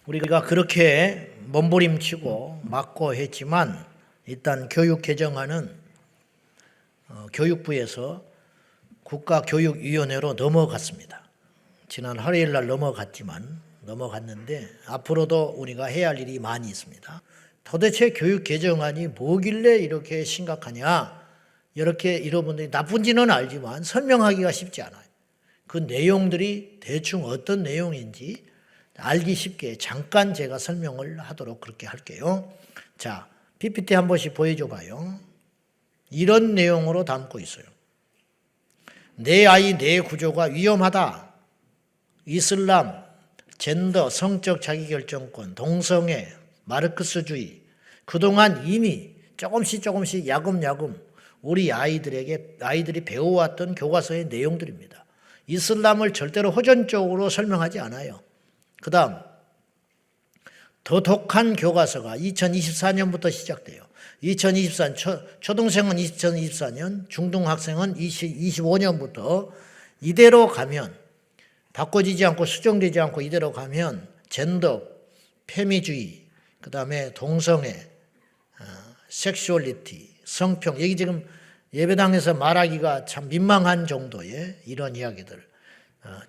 우리가 그렇게 몸부림치고 막고 했지만 일단 교육 개정안은 교육부에서 국가교육위원회로 넘어갔습니다. 지난 화요일 날 넘어갔는데 앞으로도 우리가 해야 할 일이 많이 있습니다. 도대체 교육 개정안이 뭐길래 이렇게 심각하냐? 이렇게 여러분들이 나쁜지는 알지만 설명하기가 쉽지 않아요. 그 내용들이 대충 어떤 내용인지 알기 쉽게 잠깐 제가 설명을 하도록 그렇게 할게요. 자, PPT 한 번씩 보여줘 봐요. 이런 내용으로 담고 있어요. 내 아이 내 구조가 위험하다. 이슬람, 젠더, 성적 자기결정권, 동성애, 마르크스주의. 그동안 이미 조금씩 야금야금 우리 아이들이 배워왔던 교과서의 내용들입니다. 이슬람을 절대로 호전적으로 설명하지 않아요. 그 다음 더 독한 교과서가 2024년부터 시작돼요. 2024년 초등생은 2024년, 중등학생은 25년부터 이대로 가면 바꿔지지 않고 수정되지 않고 이대로 가면 젠더, 페미주의, 그 다음에 동성애, 섹슈얼리티, 성평, 여기 지금 예배당에서 말하기가 참 민망한 정도의 이런 이야기들,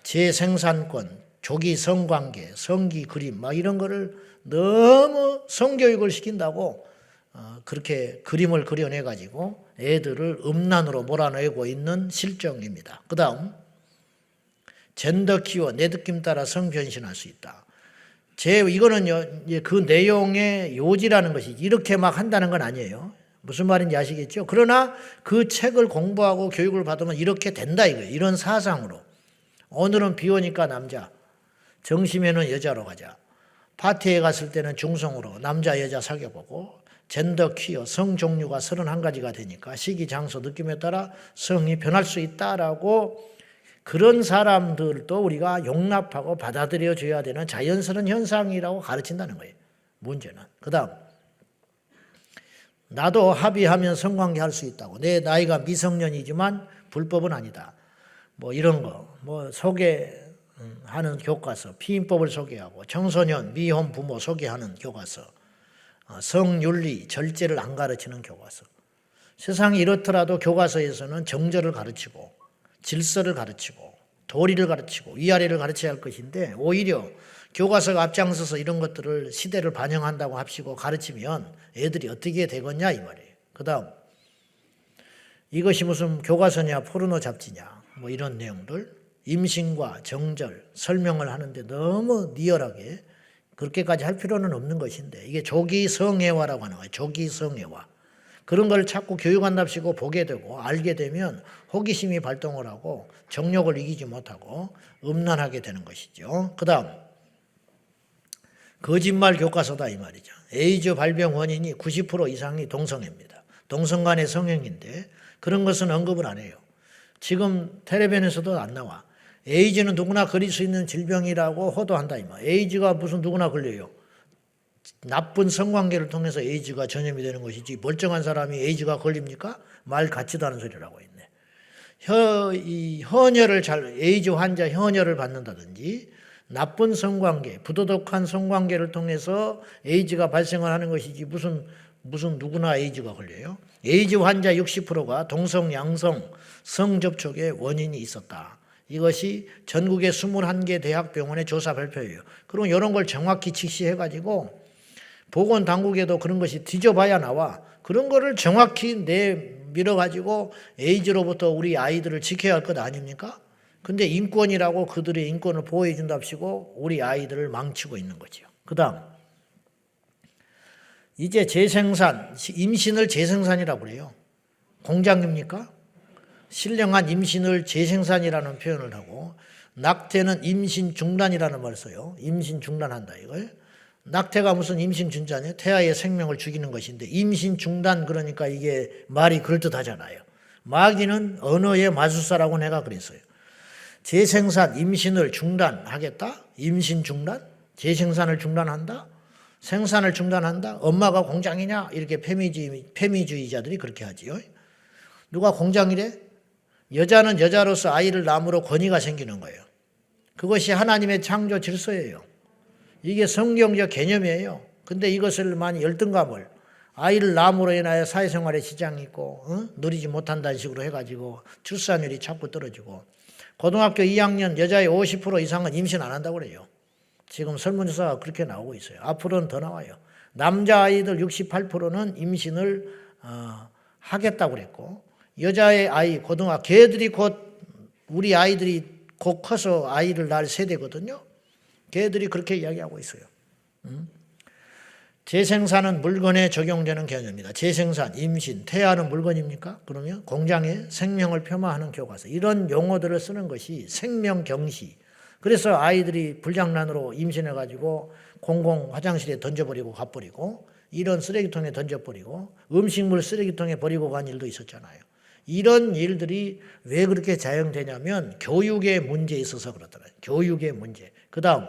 재생산권, 조기 성관계, 성기 그림, 막 이런 거를 너무 성교육을 시킨다고 그렇게 그림을 그려내가지고 애들을 음란으로 몰아내고 있는 실정입니다. 그 다음 젠더 키워 내 느낌 따라 성변신할 수 있다. 이거는요, 그 내용의 요지라는 것이 이렇게 막 한다는 건 아니에요. 무슨 말인지 아시겠죠? 그러나 그 책을 공부하고 교육을 받으면 이렇게 된다 이거예요. 이런 사상으로. 오늘은 비 오니까 남자, 정심에는 여자로 가자. 파티에 갔을 때는 중성으로 남자 여자 사귀어보고 젠더 퀴어 성 종류가 31가지가 되니까 시기 장소 느낌에 따라 성이 변할 수 있다라고 그런 사람들도 우리가 용납하고 받아들여 줘야 되는 자연스러운 현상이라고 가르친다는 거예요. 문제는. 그 다음 나도 합의하면 성관계 할 수 있다고. 내 나이가 미성년이지만 불법은 아니다. 뭐 이런 거. 뭐 소개하는 교과서. 피임법을 소개하고 청소년 미혼 부모 소개하는 교과서. 성윤리 절제를 안 가르치는 교과서. 세상이 이렇더라도 교과서에서는 정절을 가르치고 질서를 가르치고 도리를 가르치고 위아래를 가르쳐야 할 것인데 오히려 교과서가 앞장서서 이런 것들을 시대를 반영한다고 합시고 가르치면 애들이 어떻게 되겠냐 이 말이에요. 그 다음 이것이 무슨 교과서냐 포르노 잡지냐 뭐 이런 내용들 임신과 정절 설명을 하는데 너무 리얼하게 그렇게까지 할 필요는 없는 것인데 이게 조기 성애화라고 하는 거예요. 조기 성애화. 그런 걸 자꾸 교육한답시고 보게 되고 알게 되면 호기심이 발동을 하고 정욕을 이기지 못하고 음란하게 되는 것이죠. 그 다음 거짓말 교과서다 이 말이죠. 에이즈 발병 원인이 90% 이상이 동성애입니다. 동성 간의 성행인데 그런 것은 언급을 안 해요. 지금 텔레비전에서도 안 나와. 에이즈는 누구나 걸릴 수 있는 질병이라고 호도한다 이 말. 에이즈가 무슨 누구나 걸려요. 나쁜 성관계를 통해서 에이즈가 전염이 되는 것이지 멀쩡한 사람이 에이즈가 걸립니까? 말 같지도 않은 소리라고 있네. 에이즈 환자 헌혈을 받는다든지 나쁜 성관계, 부도덕한 성관계를 통해서 에이즈가 발생을 하는 것이지 무슨 누구나 에이즈가 걸려요. 에이즈 환자 60%가 동성, 양성, 성접촉의 원인이 있었다. 이것이 전국의 21개 대학병원의 조사 발표예요. 그럼 이런 걸 정확히 직시해가지고 보건당국에도 그런 것이 뒤져봐야 나와. 그런 거를 정확히 내밀어가지고 에이즈로부터 우리 아이들을 지켜야 할 것 아닙니까? 근데 인권이라고 그들의 인권을 보호해준답시고 우리 아이들을 망치고 있는 거죠. 그 다음 이제 임신을 재생산이라고 그래요. 공장입니까? 신령한 임신을 재생산이라는 표현을 하고 낙태는 임신 중단이라는 말을 써요. 임신 중단한다 이걸. 낙태가 무슨 임신 중단이에요? 태아의 생명을 죽이는 것인데 임신 중단 그러니까 이게 말이 그럴듯하잖아요. 마귀는 언어의 마술사라고 내가 그랬어요. 재생산, 임신을 중단하겠다? 임신 중단? 재생산을 중단한다? 생산을 중단한다? 엄마가 공장이냐? 이렇게 페미주의자들이 그렇게 하지요. 누가 공장이래? 여자는 여자로서 아이를 낳음으로 권위가 생기는 거예요. 그것이 하나님의 창조 질서예요. 이게 성경적 개념이에요. 근데 이것을 많이 열등감을 아이를 낳음으로 인하여 사회생활에 지장이 있고 누리지 못한다는 식으로 해가지고 출산율이 자꾸 떨어지고 고등학교 2학년 여자의 50% 이상은 임신 안 한다고 그래요. 지금 설문조사가 그렇게 나오고 있어요. 앞으로는 더 나와요. 남자아이들 68%는 임신을 하겠다고 그랬고 여자의 아이 고등학교 걔들이 곧 우리 아이들이 곧 커서 아이를 낳을 세대거든요. 걔들이 그렇게 이야기하고 있어요. 재생산은 물건에 적용되는 개념입니다. 재생산, 임신, 태아는 물건입니까? 그러면 공장에 생명을 표마하는 교과서. 이런 용어들을 쓰는 것이 생명경시. 그래서 아이들이 불장난으로 임신해가지고 공공 화장실에 던져버리고 가버리고 이런 쓰레기통에 던져버리고 음식물 쓰레기통에 버리고 간 일도 있었잖아요. 이런 일들이 왜 그렇게 자영되냐면 교육의 문제에 있어서 그렇더라고요. 교육의 문제. 그 다음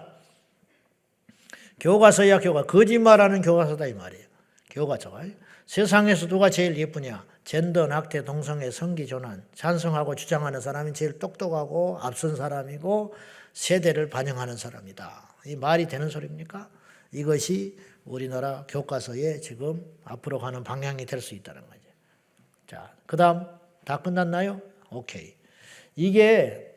교과서야 거짓말하는 교과서다 이 말이에요. 교과서가. 세상에서 누가 제일 예쁘냐? 젠더, 낙태, 동성애, 성기존환 찬성하고 주장하는 사람이 제일 똑똑하고 앞선 사람이고 세대를 반영하는 사람이다. 이 말이 되는 소리입니까? 이것이 우리나라 교과서에 지금 앞으로 가는 방향이 될 수 있다는 거죠. 자, 그 다음 다 끝났나요? 오케이. 이게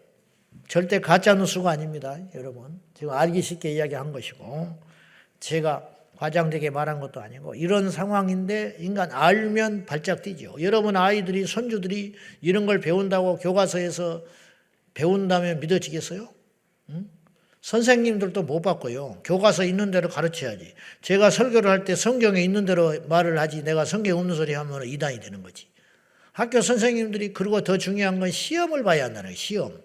절대 가짜 뉴스가 아닙니다. 여러분. 지금 알기 쉽게 이야기한 것이고 제가 과장되게 말한 것도 아니고 이런 상황인데 인간 알면 발작 뛰죠. 여러분 아이들이 손주들이 이런 걸 배운다고 교과서에서 배운다면 믿어지겠어요? 선생님들도 못 바꿔요. 교과서 있는 대로 가르쳐야지. 제가 설교를 할 때 성경에 있는 대로 말을 하지 내가 성경 없는 소리 하면 이단이 되는 거지. 학교 선생님들이 그리고 더 중요한 건 시험을 봐야 한다는 거예요. 시험.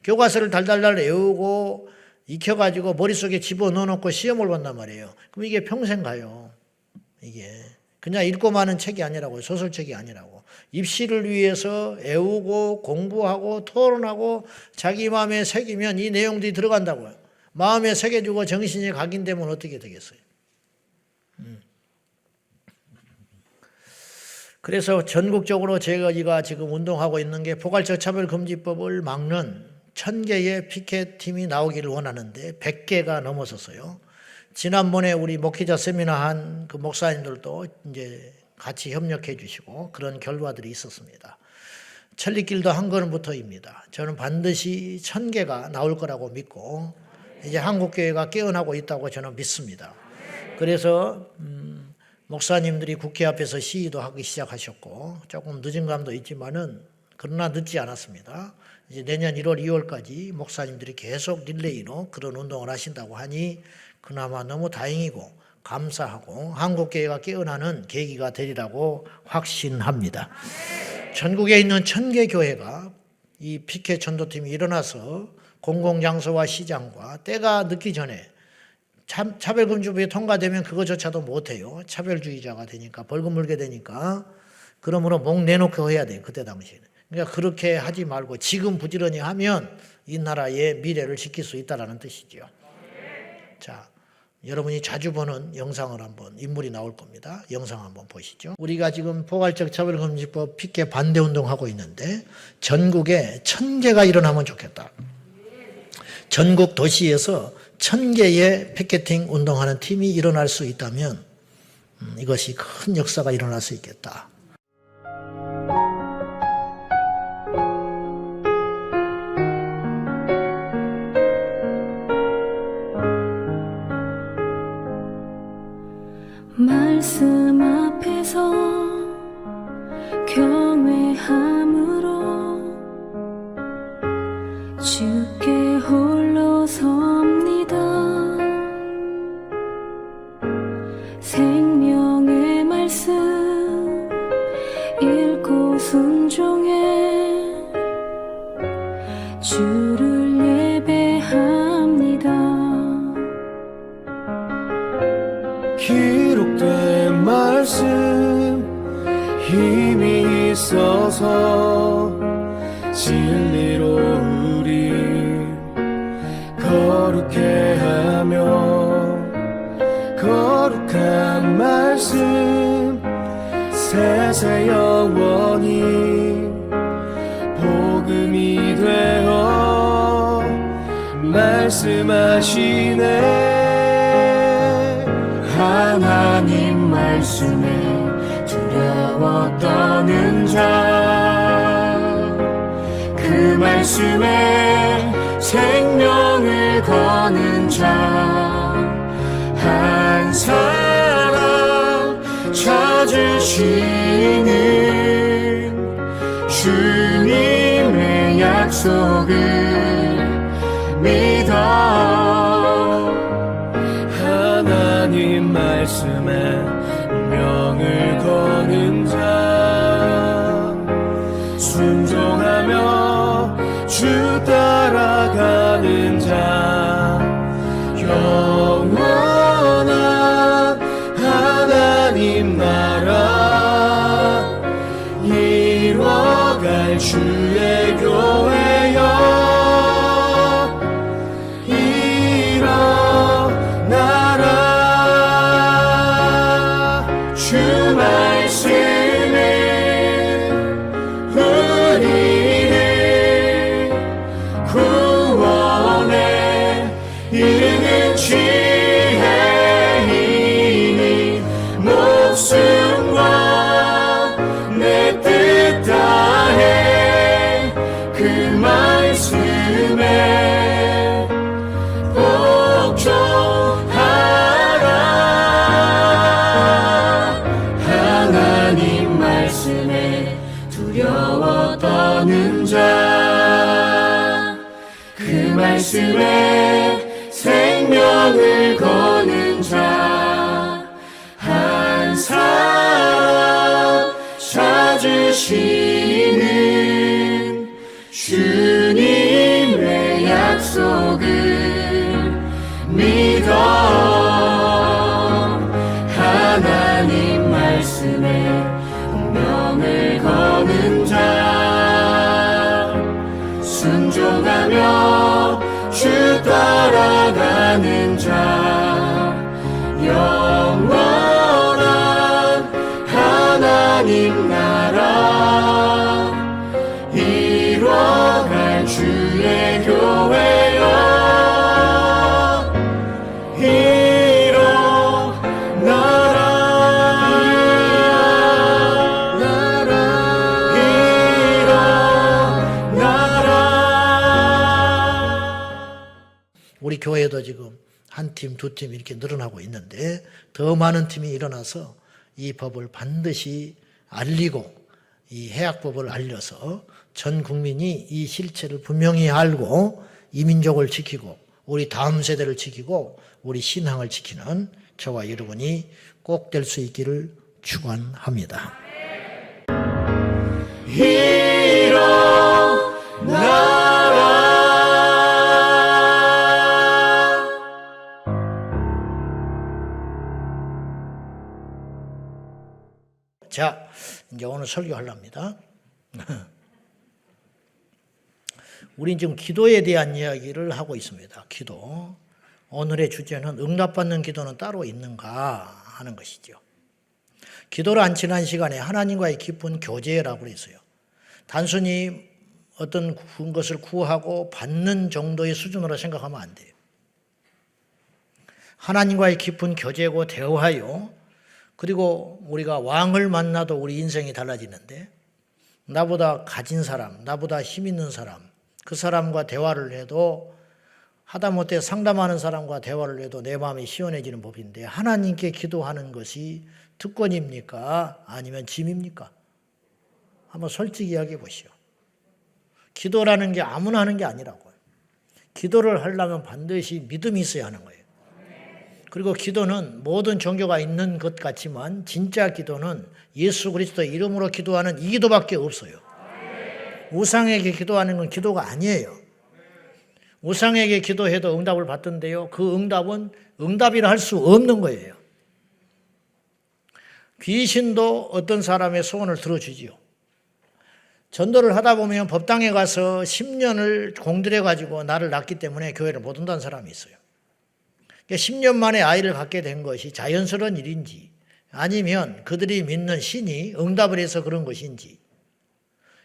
교과서를 달달달 외우고 익혀가지고 머릿속에 집어넣어놓고 시험을 본단 말이에요. 그럼 이게 평생 가요. 이게 그냥 읽고 마는 책이 아니라고요. 소설책이 아니라고. 입시를 위해서 외우고 공부하고 토론하고 자기 마음에 새기면 이 내용들이 들어간다고요. 마음에 새겨주고 정신이 각인되면 어떻게 되겠어요? 그래서 전국적으로 제가 지금 운동하고 있는 게 포괄적 차별금지법을 막는 1000개의 피켓팀이 나오기를 원하는데 100개가 넘어섰어요. 지난번에 우리 목회자 세미나 한 그 목사님들도 이제 같이 협력해 주시고 그런 결과들이 있었습니다. 천리길도 한 걸음부터입니다. 저는 반드시 1000개가 나올 거라고 믿고 이제 한국교회가 깨어나고 있다고 저는 믿습니다. 그래서 목사님들이 국회 앞에서 시위도 하기 시작하셨고 조금 늦은 감도 있지만은 그러나 늦지 않았습니다. 이제 내년 1월, 2월까지 목사님들이 계속 릴레이로 그런 운동을 하신다고 하니 그나마 너무 다행이고 감사하고 한국교회가 깨어나는 계기가 되리라고 확신합니다. 전국에 있는 1000개 교회가 이 피켓 전도팀이 일어나서 공공장소와 시장과 때가 늦기 전에 차별금지법이 통과되면 그거조차도 못해요. 차별주의자가 되니까 벌금 물게 되니까 그러므로 목 내놓고 해야 돼요. 그때 당시에는. 그러니까 그렇게 하지 말고 지금 부지런히 하면 이 나라의 미래를 지킬 수 있다는 뜻이죠. 자, 여러분이 자주 보는 영상을 한번 인물이 나올 겁니다. 영상 한번 보시죠. 우리가 지금 포괄적 차별금지법 피켓 반대 운동하고 있는데 전국에 1000개가 일어나면 좋겠다. 전국 도시에서 1000개의 피켓팅 운동하는 팀이 일어날 수 있다면 이것이 큰 역사가 일어날 수 있겠다. 말씀 앞에서 경외함으로 주께 홀로 섭니다. 생명의 말씀 읽고 순종해 주를 예배합니다. 기록된 말씀 힘이 있어서 진리로 우리 거룩해 하며 거룩한 말씀 세세 영원히 복음이 되어 말씀하시네. 하나님 말씀에 두려워 떠는 자, 그 말씀에 생명을 거는 자, 한 사람 찾으시는 주님의 약속을 믿어 하나님 말씀에 명을 거는 자, 순종하며 주 따라가는 자, 영원한 하나님 나라 이뤄갈 주의 교회여 일어나라. 주 말씀에 우리를 구원에 이르는 지혜이니 목숨과 내 뜻 다해 그 말씀에 복종하라. 하나님 말씀에 두려워 떠는 자, 그 말씀에 생명을 거는 자, 한 사람 찾으시는 주님의 약속을 믿어 하나님 말씀에 운명을 거는 자, 순종하며 주 따라가는 자, 영원한 하나님 나라 이뤄갈 주의 교회여 우리 교회도 지금 한 팀, 두 팀 이렇게 늘어나고 있는데 더 많은 팀이 일어나서 이 법을 반드시 알리고 이 해약법을 알려서 전 국민이 이 실체를 분명히 알고 이 민족을 지키고 우리 다음 세대를 지키고 우리 신앙을 지키는 저와 여러분이 꼭 될 수 있기를 축원합니다. 자, 이제 오늘 설교하려합니다. 우린 지금 기도에 대한 이야기를 하고 있습니다. 기도. 오늘의 주제는 응답받는 기도는 따로 있는가 하는 것이죠. 기도를 안 지난 시간에 하나님과의 깊은 교제라고 그랬어요. 단순히 어떤 것을 구하고 받는 정도의 수준으로 생각하면 안 돼요. 하나님과의 깊은 교제고 대화요. 그리고 우리가 왕을 만나도 우리 인생이 달라지는데 나보다 가진 사람, 나보다 힘 있는 사람, 그 사람과 대화를 해도 하다못해 상담하는 사람과 대화를 해도 내 마음이 시원해지는 법인데 하나님께 기도하는 것이 특권입니까? 아니면 짐입니까? 한번 솔직히 이야기해 보시오. 기도라는 게 아무나 하는 게 아니라고요. 기도를 하려면 반드시 믿음이 있어야 하는 거예요. 그리고 기도는 모든 종교가 있는 것 같지만 진짜 기도는 예수 그리스도의 이름으로 기도하는 이 기도밖에 없어요. 우상에게 기도하는 건 기도가 아니에요. 우상에게 기도해도 응답을 받던데요. 그 응답은 응답이라 할 수 없는 거예요. 귀신도 어떤 사람의 소원을 들어주지요. 전도를 하다 보면 법당에 가서 10년을 공들여가지고 나를 낳기 때문에 교회를 못 온다는 사람이 있어요. 10년 만에 아이를 갖게 된 것이 자연스러운 일인지 아니면 그들이 믿는 신이 응답을 해서 그런 것인지,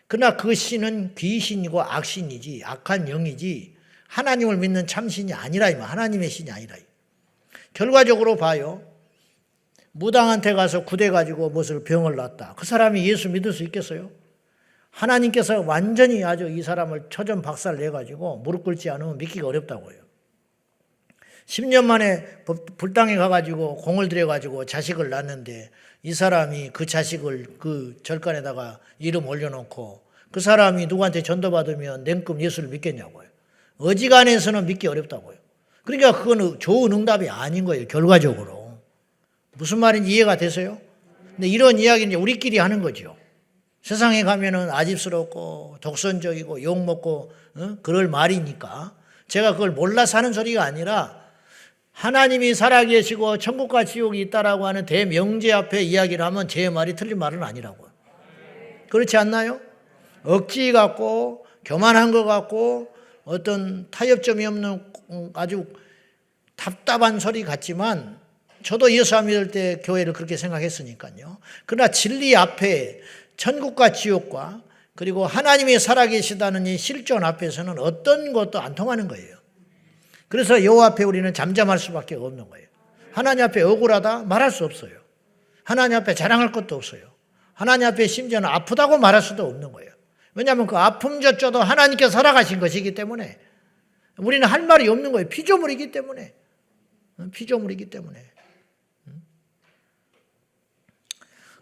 그러나 그 신은 귀신이고 악신이지 악한 영이지 하나님을 믿는 참신이 아니라, 하나님의 신이 아니라. 결과적으로 봐요. 무당한테 가서 구대가지고 무슨 병을 놨다. 그 사람이 예수 믿을 수 있겠어요? 하나님께서 완전히 아주 이 사람을 초전박살 내가지고 무릎 꿇지 않으면 믿기가 어렵다고요. 10년 만에 불당에 가가지고 공을 들여가지고 자식을 낳는데 이 사람이 그 자식을 그 절간에다가 이름 올려놓고 그 사람이 누구한테 전도받으면 냉큼 예수를 믿겠냐고요. 어지간해서는 믿기 어렵다고요. 그러니까 그건 좋은 응답이 아닌 거예요. 결과적으로. 무슨 말인지 이해가 되세요? 근데 이런 이야기는 우리끼리 하는 거죠. 세상에 가면은 아집스럽고 독선적이고 욕먹고 그럴 말이니까 제가 그걸 몰라서 하는 소리가 아니라 하나님이 살아계시고 천국과 지옥이 있다라고 하는 대명제 앞에 이야기를 하면 제 말이 틀린 말은 아니라고요. 그렇지 않나요? 억지 같고 교만한 것 같고 어떤 타협점이 없는 아주 답답한 소리 같지만 저도 예수 안 믿을 때 교회를 그렇게 생각했으니까요. 그러나 진리 앞에 천국과 지옥과 그리고 하나님이 살아계시다는 이 실존 앞에서는 어떤 것도 안 통하는 거예요. 그래서 요 앞에 우리는 잠잠할 수밖에 없는 거예요. 하나님 앞에 억울하다 말할 수 없어요. 하나님 앞에 자랑할 것도 없어요. 하나님 앞에 심지어는 아프다고 말할 수도 없는 거예요. 왜냐하면 그 아픔조차도 하나님께 살아가신 것이기 때문에 우리는 할 말이 없는 거예요. 피조물이기 때문에. 피조물이기 때문에.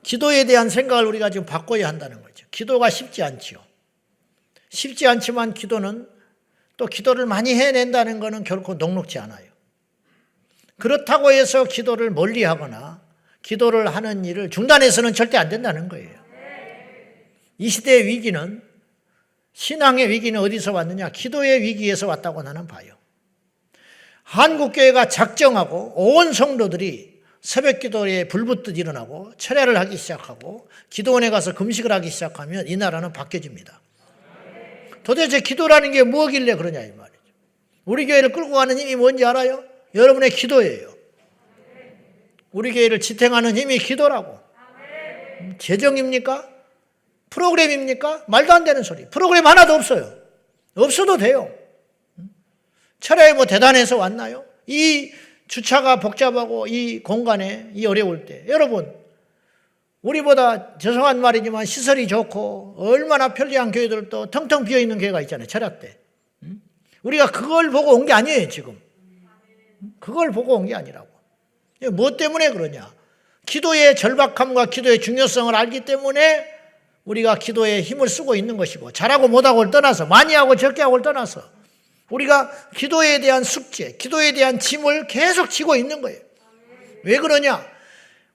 기도에 대한 생각을 우리가 지금 바꿔야 한다는 거죠. 기도가 쉽지 않지요. 쉽지 않지만 기도는 또 기도를 많이 해낸다는 것은 결코 녹록지 않아요. 그렇다고 해서 기도를 멀리하거나 기도를 하는 일을 중단해서는 절대 안 된다는 거예요. 이 시대의 위기는 신앙의 위기는 어디서 왔느냐? 기도의 위기에서 왔다고 나는 봐요. 한국교회가 작정하고 온 성도들이 새벽 기도에 불붙듯 일어나고 철야를 하기 시작하고 기도원에 가서 금식을 하기 시작하면 이 나라는 바뀌어집니다. 도대체 기도라는 게 뭐길래 그러냐 이 말이죠. 우리 교회를 끌고 가는 힘이 뭔지 알아요? 여러분의 기도예요. 우리 교회를 지탱하는 힘이 기도라고. 재정입니까? 프로그램입니까? 말도 안 되는 소리. 프로그램 하나도 없어요. 없어도 돼요. 철야에 뭐 대단해서 왔나요? 이 주차가 복잡하고 이 공간에 이 어려울 때 여러분 우리보다 죄송한 말이지만 시설이 좋고 얼마나 편리한 교회들도 텅텅 비어있는 교회가 있잖아요. 철야 때. 우리가 그걸 보고 온 게 아니에요. 지금. 그걸 보고 온 게 아니라고. 뭐 때문에 그러냐. 기도의 절박함과 기도의 중요성을 알기 때문에 우리가 기도에 힘을 쓰고 있는 것이고 잘하고 못하고를 떠나서 많이 하고 적게 하고를 떠나서 우리가 기도에 대한 숙제, 기도에 대한 짐을 계속 지고 있는 거예요. 왜 그러냐?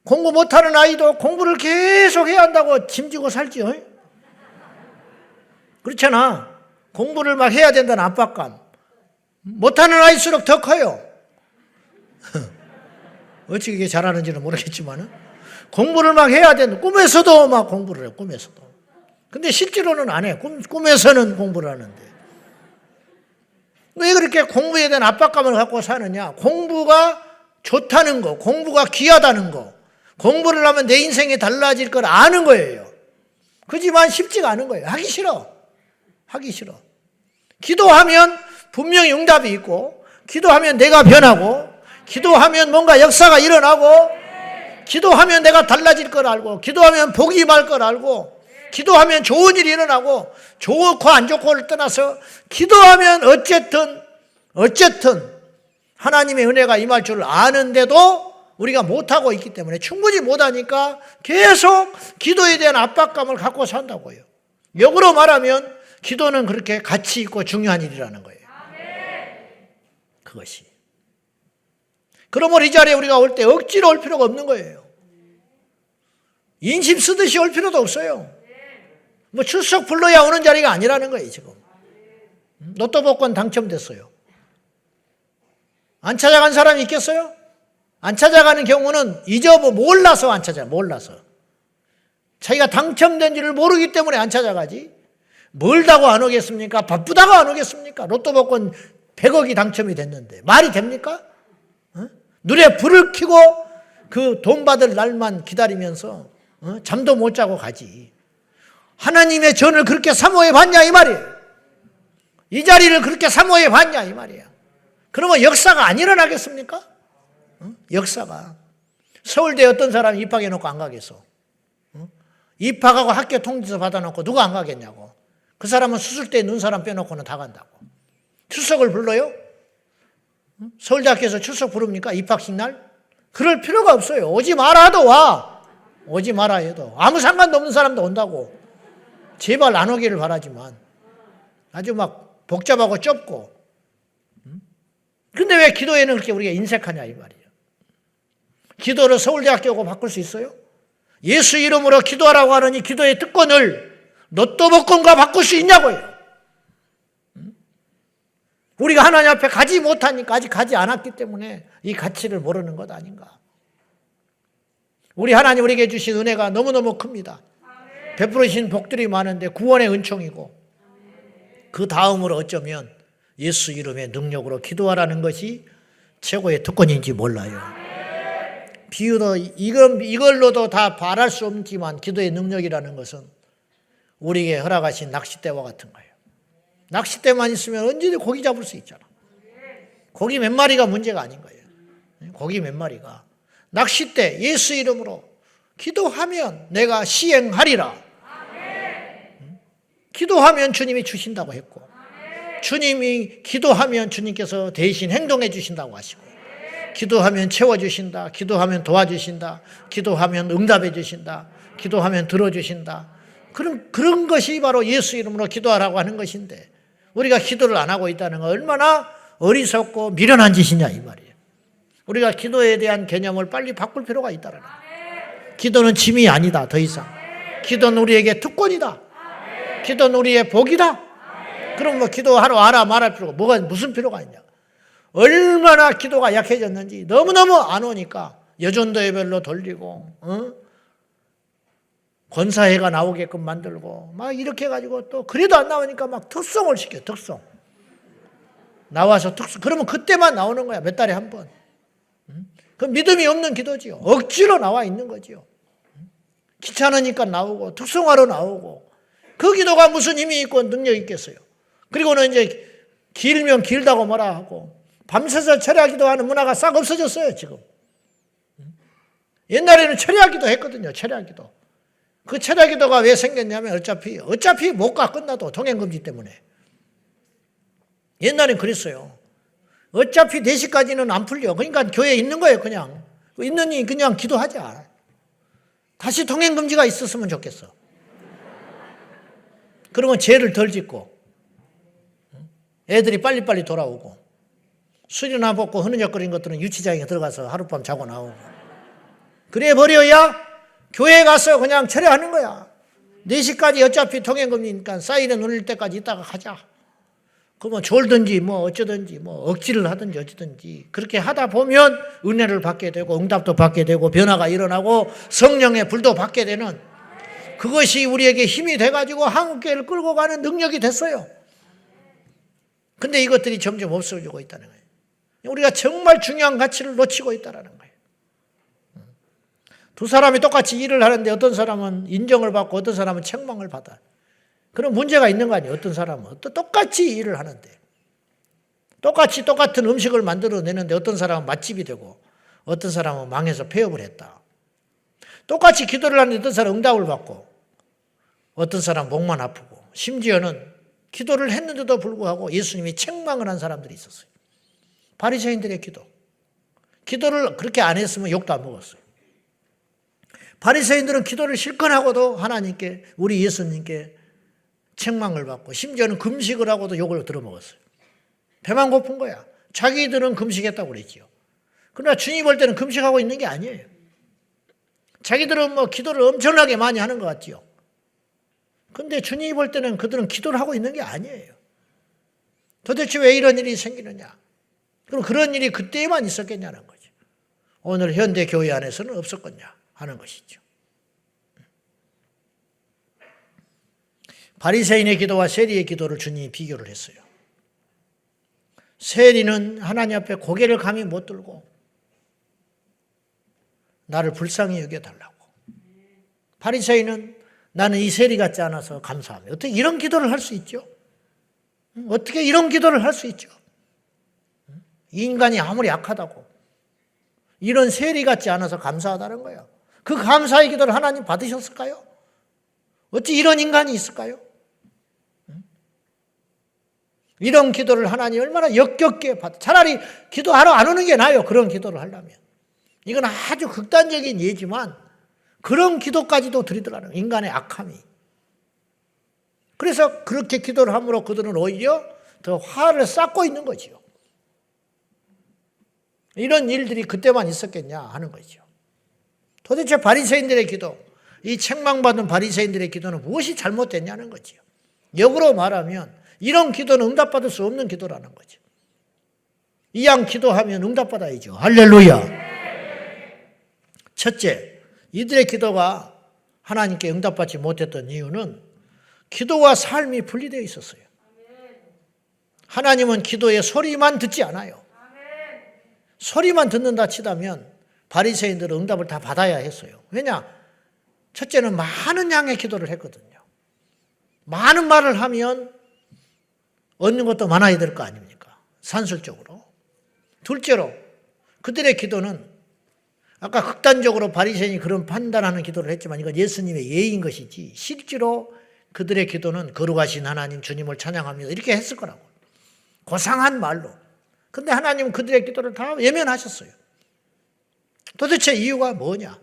공부 못하는 아이도 공부를 계속 해야 한다고 짐지고 살지요. 그렇잖아. 공부를 막 해야 된다는 압박감. 못하는 아이일수록 더 커요. 어찌 이게 잘하는지는 모르겠지만 공부를 막 해야 된다. 꿈에서도 막 공부를 해요. 꿈에서도. 근데 실제로는 안 해요. 꿈에서는 공부를 하는데. 왜 그렇게 공부에 대한 압박감을 갖고 사느냐? 공부가 좋다는 거, 공부가 귀하다는 거, 공부를 하면 내 인생이 달라질 걸 아는 거예요. 그지만 쉽지가 않은 거예요. 하기 싫어. 하기 싫어. 기도하면 분명히 응답이 있고, 기도하면 내가 변하고, 기도하면 뭔가 역사가 일어나고, 기도하면 내가 달라질 걸 알고, 기도하면 복이 임할 걸 알고, 기도하면 좋은 일이 일어나고 좋고 안 좋고를 떠나서 기도하면 어쨌든 하나님의 은혜가 임할 줄 아는데도 우리가 못하고 있기 때문에 충분히 못하니까 계속 기도에 대한 압박감을 갖고 산다고요. 역으로 말하면 기도는 그렇게 가치 있고 중요한 일이라는 거예요. 그것이. 그러므로 이 자리에 우리가 올 때 억지로 올 필요가 없는 거예요. 인심 쓰듯이 올 필요도 없어요. 뭐 출석 불러야 오는 자리가 아니라는 거예요. 지금 로또 복권 당첨됐어요. 안 찾아간 사람이 있겠어요? 안 찾아가는 경우는 몰라서 안 찾아. 몰라서 자기가 당첨된 줄을 모르기 때문에 안 찾아가지. 멀다고 안 오겠습니까? 바쁘다고 안 오겠습니까? 로또 복권 100억이 당첨이 됐는데 말이 됩니까? 눈에 불을 켜고 그 돈 받을 날만 기다리면서 잠도 못 자고 가지. 하나님의 전을 그렇게 사모해 봤냐 이 말이에요. 이 자리를 그렇게 사모해 봤냐 이 말이에요. 그러면 역사가 안 일어나겠습니까? 역사가. 서울대 어떤 사람이 입학해놓고 안 가겠어? 입학하고 학교 통지서 받아놓고 누가 안 가겠냐고. 그 사람은 수술대에 눈 사람 빼놓고는 다 간다고. 출석을 불러요? 서울대학교에서 출석 부릅니까? 입학식 날? 그럴 필요가 없어요. 오지 마라 해도 와. 오지 마라 해도. 아무 상관도 없는 사람도 온다고. 제발 안 오기를 바라지만 아주 막 복잡하고 좁고. 근데 왜 기도에는 그렇게 우리가 인색하냐 이 말이에요. 기도를 서울대학교고 바꿀 수 있어요? 예수 이름으로 기도하라고 하느니 기도의 특권을 로또 복권과 바꿀 수 있냐고요. 우리가 하나님 앞에 가지 못하니까 아직 가지 않았기 때문에 이 가치를 모르는 것 아닌가. 우리 하나님 우리에게 주신 은혜가 너무너무 큽니다. 베풀으신 복들이 많은데 구원의 은총이고 그 다음으로 어쩌면 예수 이름의 능력으로 기도하라는 것이 최고의 특권인지 몰라요. 비유도 이걸로도 다 바랄 수 없지만 기도의 능력이라는 것은 우리에게 허락하신 낚싯대와 같은 거예요. 낚싯대만 있으면 언제든 고기 잡을 수 있잖아. 고기 몇 마리가 문제가 아닌 거예요. 고기 몇 마리가. 낚싯대 예수 이름으로 기도하면 내가 시행하리라. 기도하면 주님이 주신다고 했고 주님이 기도하면 주님께서 대신 행동해 주신다고 하시고 기도하면 채워주신다. 기도하면 도와주신다. 기도하면 응답해 주신다. 기도하면 들어주신다. 그런 것이 바로 예수 이름으로 기도하라고 하는 것인데 우리가 기도를 안 하고 있다는 건 얼마나 어리석고 미련한 짓이냐 이 말이에요. 우리가 기도에 대한 개념을 빨리 바꿀 필요가 있다는 거예요. 기도는 짐이 아니다. 더 이상. 기도는 우리에게 특권이다. 기도는 우리의 복이다. 그럼 뭐 기도하러 와라 말할 필요가 무슨 필요가 있냐. 얼마나 기도가 약해졌는지 너무너무 안 오니까 여전도 예배로 돌리고 권사회가 나오게끔 만들고 막 이렇게 해가지고 또 그래도 안 나오니까 막 특송을 시켜. 특송 나와서 특송. 그러면 그때만 나오는 거야. 몇 달에 한 번. 그 믿음이 없는 기도지요. 억지로 나와 있는 거지요. 귀찮으니까 나오고 특송하러 나오고 그 기도가 무슨 힘이 있고 능력이 있겠어요. 그리고는 이제 길면 길다고 뭐라 하고 밤새서 철야 기도하는 문화가 싹 없어졌어요 지금. 옛날에는 철야 기도 했거든요. 철야 기도. 그 철야 기도가 왜 생겼냐면 어차피 못 가 끝나도 동행금지 때문에. 옛날엔 그랬어요. 어차피 4시까지는 안 풀려. 그러니까 교회에 있는 거예요 그냥. 있느니 그냥 기도하자. 다시 동행금지가 있었으면 좋겠어. 그러면 죄를 덜 짓고 애들이 빨리빨리 돌아오고 술이나 먹고 흐느적거리는 것들은 유치장에 들어가서 하룻밤 자고 나오고 그래 버려야 교회 가서 그냥 철회하는 거야. 4시까지 어차피 통행금지니까 사이렌 울릴 때까지 있다가 가자. 그러면 졸든지 뭐 어쩌든지 뭐 억지를 하든지 어쩌든지 그렇게 하다 보면 은혜를 받게 되고 응답도 받게 되고 변화가 일어나고 성령의 불도 받게 되는 그것이 우리에게 힘이 돼가지고 한국교회를 끌고 가는 능력이 됐어요. 근데 이것들이 점점 없어지고 있다는 거예요. 우리가 정말 중요한 가치를 놓치고 있다는 거예요. 두 사람이 똑같이 일을 하는데 어떤 사람은 인정을 받고 어떤 사람은 책망을 받아. 그런 문제가 있는 거 아니에요. 어떤 사람은 똑같이 일을 하는데 똑같은 음식을 만들어내는데 어떤 사람은 맛집이 되고 어떤 사람은 망해서 폐업을 했다. 똑같이 기도를 하는데 어떤 사람은 응답을 받고 어떤 사람은 목만 아프고 심지어는 기도를 했는데도 불구하고 예수님이 책망을 한 사람들이 있었어요. 바리새인들의 기도. 기도를 그렇게 안 했으면 욕도 안 먹었어요. 바리새인들은 기도를 실컷 하고도 하나님께 우리 예수님께 책망을 받고 심지어는 금식을 하고도 욕을 들어먹었어요. 배만 고픈 거야. 자기들은 금식했다고 그랬지요. 그러나 주님이 볼 때는 금식하고 있는 게 아니에요. 자기들은 뭐 기도를 엄청나게 많이 하는 것 같지요. 근데 주님이 볼 때는 그들은 기도를 하고 있는 게 아니에요. 도대체 왜 이런 일이 생기느냐. 그럼 그런 일이 그때만 있었겠냐는 거죠. 오늘 현대 교회 안에서는 없었겠냐 하는 것이죠. 바리새인의 기도와 세리의 기도를 주님이 비교를 했어요. 세리는 하나님 앞에 고개를 감히 못 들고 나를 불쌍히 여겨달라고. 바리새인은 나는 이 세리 같지 않아서 감사하며. 어떻게 이런 기도를 할 수 있죠? 어떻게 이런 기도를 할 수 있죠? 이 인간이 아무리 약하다고 이런 세리 같지 않아서 감사하다는 거예요. 그 감사의 기도를 하나님 받으셨을까요? 어찌 이런 인간이 있을까요? 이런 기도를 하나님 얼마나 역겹게 받아. 차라리 기도하러 안 오는 게 나아요. 그런 기도를 하려면. 이건 아주 극단적인 예지만 그런 기도까지도 드리더라는 거예요. 인간의 악함이. 그래서 그렇게 기도를 함으로 그들은 오히려 더 화를 쌓고 있는 거죠. 이런 일들이 그때만 있었겠냐 하는 거죠. 도대체 바리새인들의 기도, 이 책망받은 바리새인들의 기도는 무엇이 잘못됐냐는 거죠. 역으로 말하면 이런 기도는 응답받을 수 없는 기도라는 거죠. 이왕 기도하면 응답받아야죠. 할렐루야. 첫째, 이들의 기도가 하나님께 응답받지 못했던 이유는 기도와 삶이 분리되어 있었어요. 하나님은 기도의 소리만 듣지 않아요. 소리만 듣는다 치다면 바리새인들은 응답을 다 받아야 했어요. 왜냐? 첫째는 많은 양의 기도를 했거든요. 많은 말을 하면 얻는 것도 많아야 될 거 아닙니까? 산술적으로. 둘째로 그들의 기도는 아까 극단적으로 바리새인이 그런 판단하는 기도를 했지만 이건 예수님의 예인 것이지 실제로 그들의 기도는 거룩하신 하나님 주님을 찬양합니다. 이렇게 했을 거라고. 고상한 말로. 근데 하나님은 그들의 기도를 다 외면하셨어요. 도대체 이유가 뭐냐?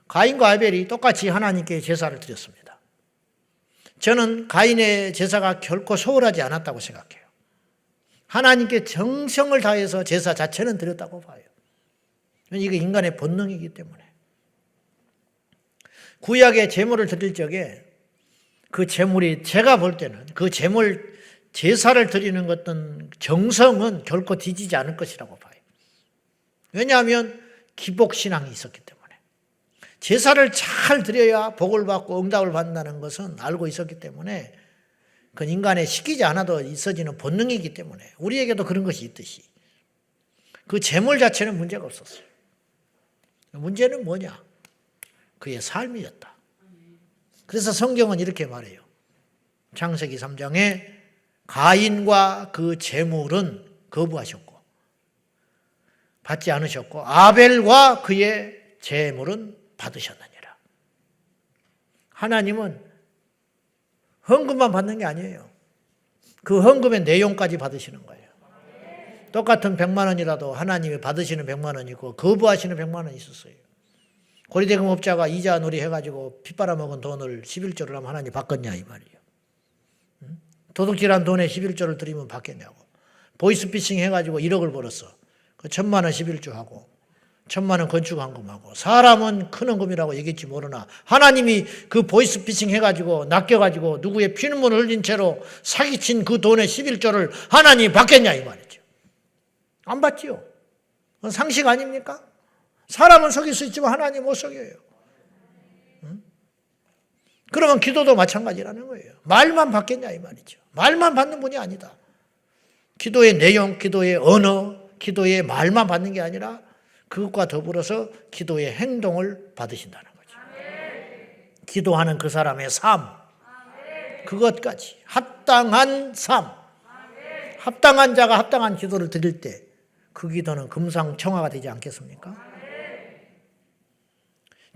가인과 아벨이 똑같이 하나님께 제사를 드렸습니다. 저는 가인의 제사가 결코 소홀하지 않았다고 생각해요. 하나님께 정성을 다해서 제사 자체는 드렸다고 봐요. 이게 인간의 본능이기 때문에. 구약의 제물을 드릴 적에 그 제물이 제가 볼 때는 그 제사를 드리는 어떤 정성은 결코 뒤지지 않을 것이라고 봐요. 왜냐하면 기복신앙이 있었기 때문에. 제사를 잘 드려야 복을 받고 응답을 받는다는 것은 알고 있었기 때문에 그건 인간에 시키지 않아도 있어지는 본능이기 때문에 우리에게도 그런 것이 있듯이 그 제물 자체는 문제가 없었어요. 문제는 뭐냐? 그의 삶이었다. 그래서 성경은 이렇게 말해요. 창세기 3장에 가인과 그 제물은 거부하셨고 받지 않으셨고 아벨과 그의 제물은 받으셨느니라. 하나님은 헌금만 받는 게 아니에요. 그 헌금의 내용까지 받으시는 거예요. 똑같은 100만 원이라도 하나님이 받으시는 100만 원이고 거부하시는 100만 원이 있었어요. 고리대금업자가 이자 놀이 해가지고 핏바라먹은 돈을 11조를 하면 하나님 받겠냐 이 말이에요. 도둑질한 돈에 11조를 드리면 받겠냐고. 보이스피싱 해가지고 1억을 벌었어. 그 1,000만 원 11조 하고 1,000만 원 건축헌금하고 사람은 큰 헌금이라고 얘기했지 모르나 하나님이 그 보이스피싱 해가지고 낚여가지고 누구의 피눈물을 흘린 채로 사기친 그 돈의 11조를 하나님이 받겠냐 이 말이죠. 안 받지요. 그건 상식 아닙니까? 사람은 속일 수 있지만 하나님 못 속여요. 그러면 기도도 마찬가지라는 거예요. 말만 받겠냐 이 말이죠. 말만 받는 분이 아니다. 기도의 내용, 기도의 언어, 기도의 말만 받는 게 아니라 그것과 더불어서 기도의 행동을 받으신다는 거죠. 기도하는 그 사람의 삶, 그것까지 합당한 삶, 합당한 자가 합당한 기도를 드릴 때 그 기도는 금상첨화가 되지 않겠습니까?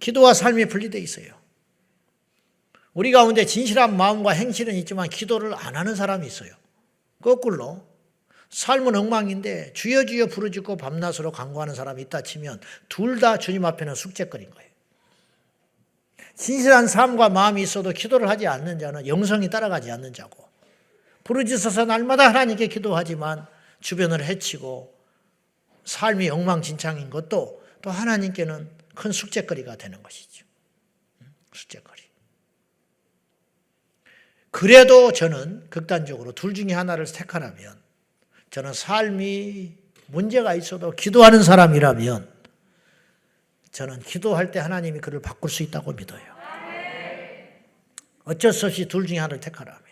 기도와 삶이 분리되어 있어요. 우리 가운데 진실한 마음과 행실은 있지만 기도를 안 하는 사람이 있어요. 거꾸로 삶은 엉망인데 주여 주여 부르짖고 밤낮으로 간구하는 사람이 있다 치면 둘 다 주님 앞에는 숙제거리인 거예요. 진실한 삶과 마음이 있어도 기도를 하지 않는 자는 영성이 따라가지 않는 자고 부르짖어서 날마다 하나님께 기도하지만 주변을 해치고 삶이 엉망진창인 것도 또 하나님께는 큰 숙제거리가 되는 것이죠. 숙제거리. 그래도 저는 극단적으로 둘 중에 하나를 택하라면 저는 삶이 문제가 있어도 기도하는 사람이라면 저는 기도할 때 하나님이 그를 바꿀 수 있다고 믿어요. 어쩔 수 없이 둘 중에 하나를 택하라면.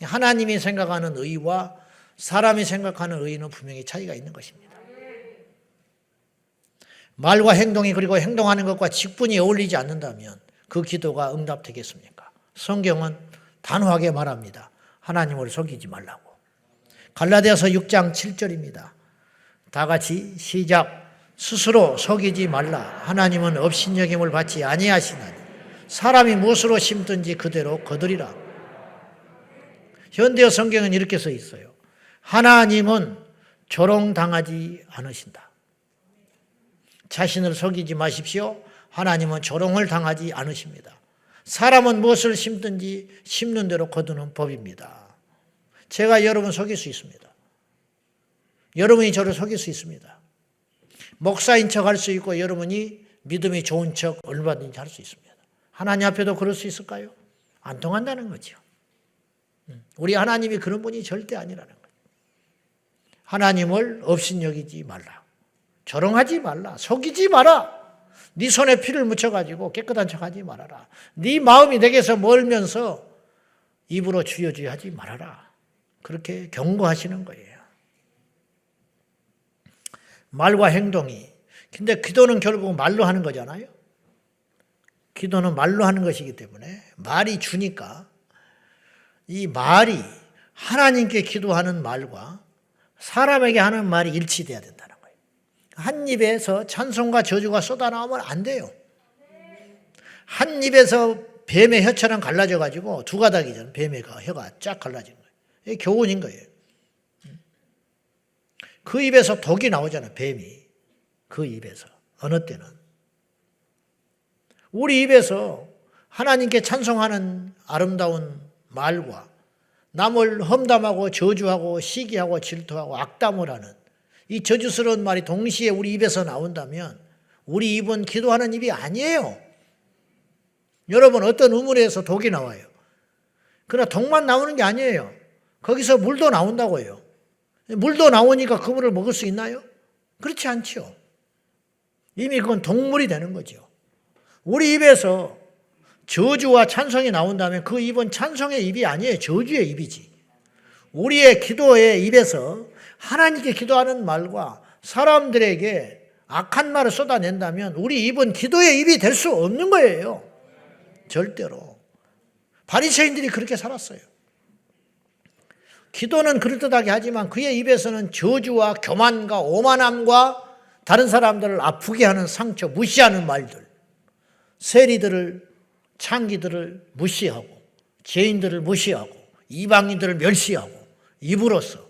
하나님이 생각하는 의와 사람이 생각하는 의는 분명히 차이가 있는 것입니다. 말과 행동이 그리고 행동하는 것과 직분이 어울리지 않는다면 그 기도가 응답되겠습니까? 성경은 단호하게 말합니다. 하나님을 속이지 말라고. 갈라디아서 6장 7절입니다. 다 같이 시작. 스스로 속이지 말라. 하나님은 업신여김을 받지 아니하시나니 사람이 무엇으로 심든지 그대로 거두리라. 현대어 성경은 이렇게 써 있어요. 하나님은 조롱당하지 않으신다. 자신을 속이지 마십시오. 하나님은 조롱을 당하지 않으십니다. 사람은 무엇을 심든지 심는 대로 거두는 법입니다. 제가 여러분 속일 수 있습니다. 여러분이 저를 속일 수 있습니다. 목사인 척 할 수 있고 여러분이 믿음이 좋은 척 얼마든지 할 수 있습니다. 하나님 앞에도 그럴 수 있을까요? 안 통한다는 거죠. 우리 하나님이 그런 분이 절대 아니라는 거예요. 하나님을 업신여기지 말라. 조롱하지 말라. 속이지 마라. 네 손에 피를 묻혀가지고 깨끗한 척하지 말아라. 네 마음이 내게서 멀면서 입으로 주여 주여 하지 말아라. 그렇게 경고하시는 거예요. 말과 행동이. 근데 기도는 결국 말로 하는 거잖아요. 기도는 말로 하는 것이기 때문에 말이 주니까 이 말이 하나님께 기도하는 말과 사람에게 하는 말이 일치돼야 된다는 거예요. 한 입에서 찬송과 저주가 쏟아나오면 안 돼요. 한 입에서 뱀의 혀처럼 갈라져가지고 두 가닥이잖아요. 뱀의 혀가 쫙 갈라진 거예요. 이게 교훈인 거예요. 그 입에서 독이 나오잖아요. 뱀이. 그 입에서. 어느 때는. 우리 입에서 하나님께 찬송하는 아름다운 말과 남을 험담하고 저주하고 시기하고 질투하고 악담을 하는 이 저주스러운 말이 동시에 우리 입에서 나온다면 우리 입은 기도하는 입이 아니에요. 여러분 어떤 우물에서 독이 나와요. 그러나 독만 나오는 게 아니에요. 거기서 물도 나온다고요. 물도 나오니까 그 물을 먹을 수 있나요? 그렇지 않죠. 이미 그건 독물이 되는 거죠. 우리 입에서 저주와 찬송이 나온다면 그 입은 찬송의 입이 아니에요. 저주의 입이지. 우리의 기도의 입에서 하나님께 기도하는 말과 사람들에게 악한 말을 쏟아낸다면 우리 입은 기도의 입이 될 수 없는 거예요. 절대로. 바리새인들이 그렇게 살았어요. 기도는 그럴듯하게 하지만 그의 입에서는 저주와 교만과 오만함과 다른 사람들을 아프게 하는 상처, 무시하는 말들, 세리들을 창기들을 무시하고 죄인들을 무시하고 이방인들을 멸시하고 입으로써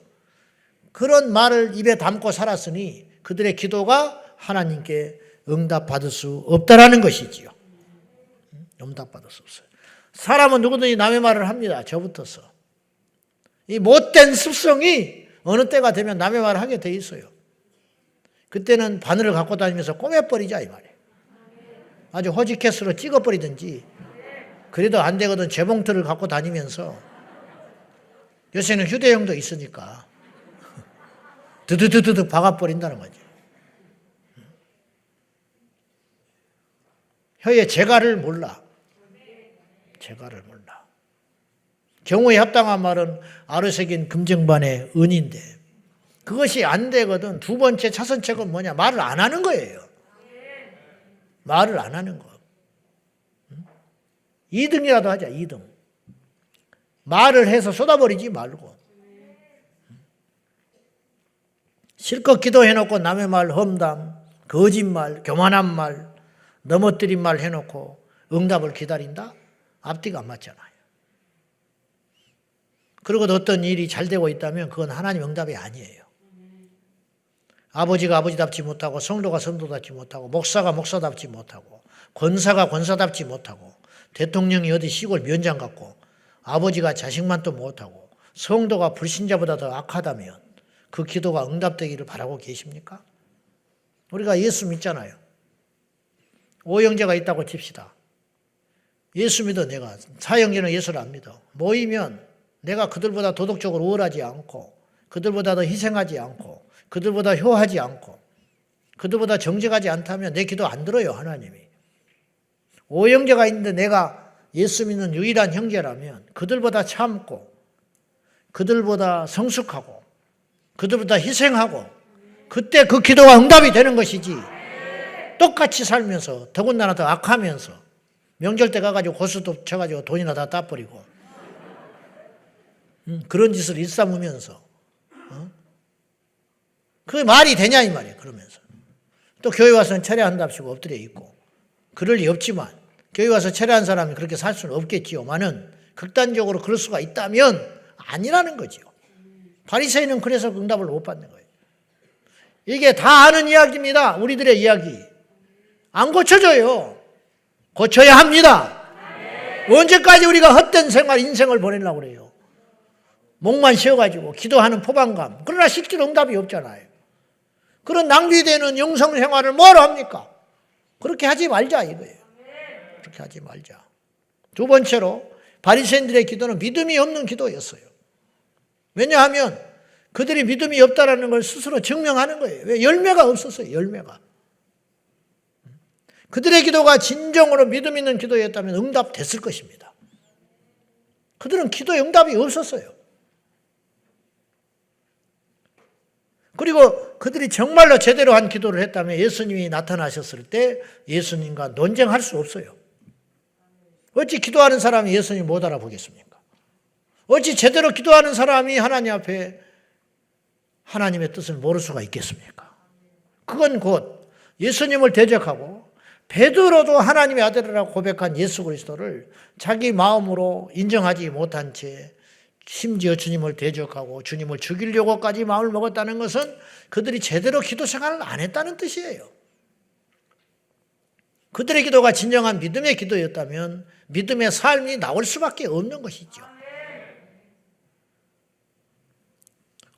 그런 말을 입에 담고 살았으니 그들의 기도가 하나님께 응답받을 수 없다라는 것이지요. 응답받을 수 없어요. 사람은 누구든지 남의 말을 합니다. 저부터서. 이 못된 습성이 어느 때가 되면 남의 말을 하게 돼 있어요. 그때는 바늘을 갖고 다니면서 꼬매버리자 이 말이에요. 아주 호지캐스로 찍어버리든지 그래도 안 되거든 재봉틀을 갖고 다니면서 요새는 휴대용도 있으니까 드드드드드 박아버린다는 거죠. 혀의 재갈을 몰라. 재갈을 몰라. 경우에 합당한 말은 아르세긴 금쟁반의 은인데 그것이 안 되거든 두 번째 차선책은 뭐냐? 말을 안 하는 거예요. 말을 안 하는 거. 2등이라도 하자. 2등. 말을 해서 쏟아버리지 말고. 실컷 기도해놓고 남의 말 험담, 거짓말, 교만한 말, 넘어뜨린 말 해놓고 응답을 기다린다? 앞뒤가 안 맞잖아요. 그리고 어떤 일이 잘 되고 있다면 그건 하나님 응답이 아니에요. 아버지가 아버지답지 못하고 성도가 성도답지 못하고 목사가 목사답지 못하고 권사가 권사답지 못하고 대통령이 어디 시골 면장 같고 아버지가 자식만 또 못하고 성도가 불신자보다 더 악하다면 그 기도가 응답되기를 바라고 계십니까? 우리가 예수 믿잖아요. 오형제가 있다고 칩시다. 예수 믿어 내가. 사형제는 예수를 안 믿어. 모이면 내가 그들보다 도덕적으로 우월하지 않고 그들보다 더 희생하지 않고 그들보다 효하지 않고 그들보다 정직하지 않다면 내 기도 안 들어요. 하나님이. 오형제가 있는데 내가 예수 믿는 유일한 형제라면 그들보다 참고 그들보다 성숙하고 그들보다 희생하고 그때 그 기도가 응답이 되는 것이지 똑같이 살면서 더군다나 더 악하면서 명절 때 가가지고 고수도 쳐가지고 돈이나 다 따버리고 그런 짓을 일삼으면서 그게 말이 되냐 이 말이에요. 그러면서 또 교회 와서는 철회한답시고 엎드려 있고 그럴 리 없지만 교회 와서 철회한 사람이 그렇게 살 수는 없겠지요만은 극단적으로 그럴 수가 있다면 아니라는 거지요. 바리새인은 그래서 응답을 못 받는 거예요. 이게 다 아는 이야기입니다. 우리들의 이야기. 안 고쳐져요. 고쳐야 합니다. 언제까지 우리가 헛된 생활, 인생을 보내려고 그래요. 목만 쉬어가지고 기도하는 포만감. 그러나 실제로 응답이 없잖아요. 그런 낭비되는 영성생활을 뭐로 합니까? 그렇게 하지 말자 이거예요. 그렇게 하지 말자. 두 번째로 바리새인들의 기도는 믿음이 없는 기도였어요. 왜냐하면 그들이 믿음이 없다라는 걸 스스로 증명하는 거예요. 왜? 열매가 없었어요. 열매가. 그들의 기도가 진정으로 믿음 있는 기도였다면 응답됐을 것입니다. 그들은 기도 응답이 없었어요. 그리고 그들이 정말로 제대로 한 기도를 했다면 예수님이 나타나셨을 때 예수님과 논쟁할 수 없어요. 어찌 기도하는 사람이 예수님 못 알아보겠습니까? 어찌 제대로 기도하는 사람이 하나님 앞에 하나님의 뜻을 모를 수가 있겠습니까? 그건 곧 예수님을 대적하고 베드로도 하나님의 아들이라고 고백한 예수 그리스도를 자기 마음으로 인정하지 못한 채 심지어 주님을 대적하고 주님을 죽이려고까지 마음을 먹었다는 것은 그들이 제대로 기도 생활을 안 했다는 뜻이에요. 그들의 기도가 진정한 믿음의 기도였다면 믿음의 삶이 나올 수밖에 없는 것이죠.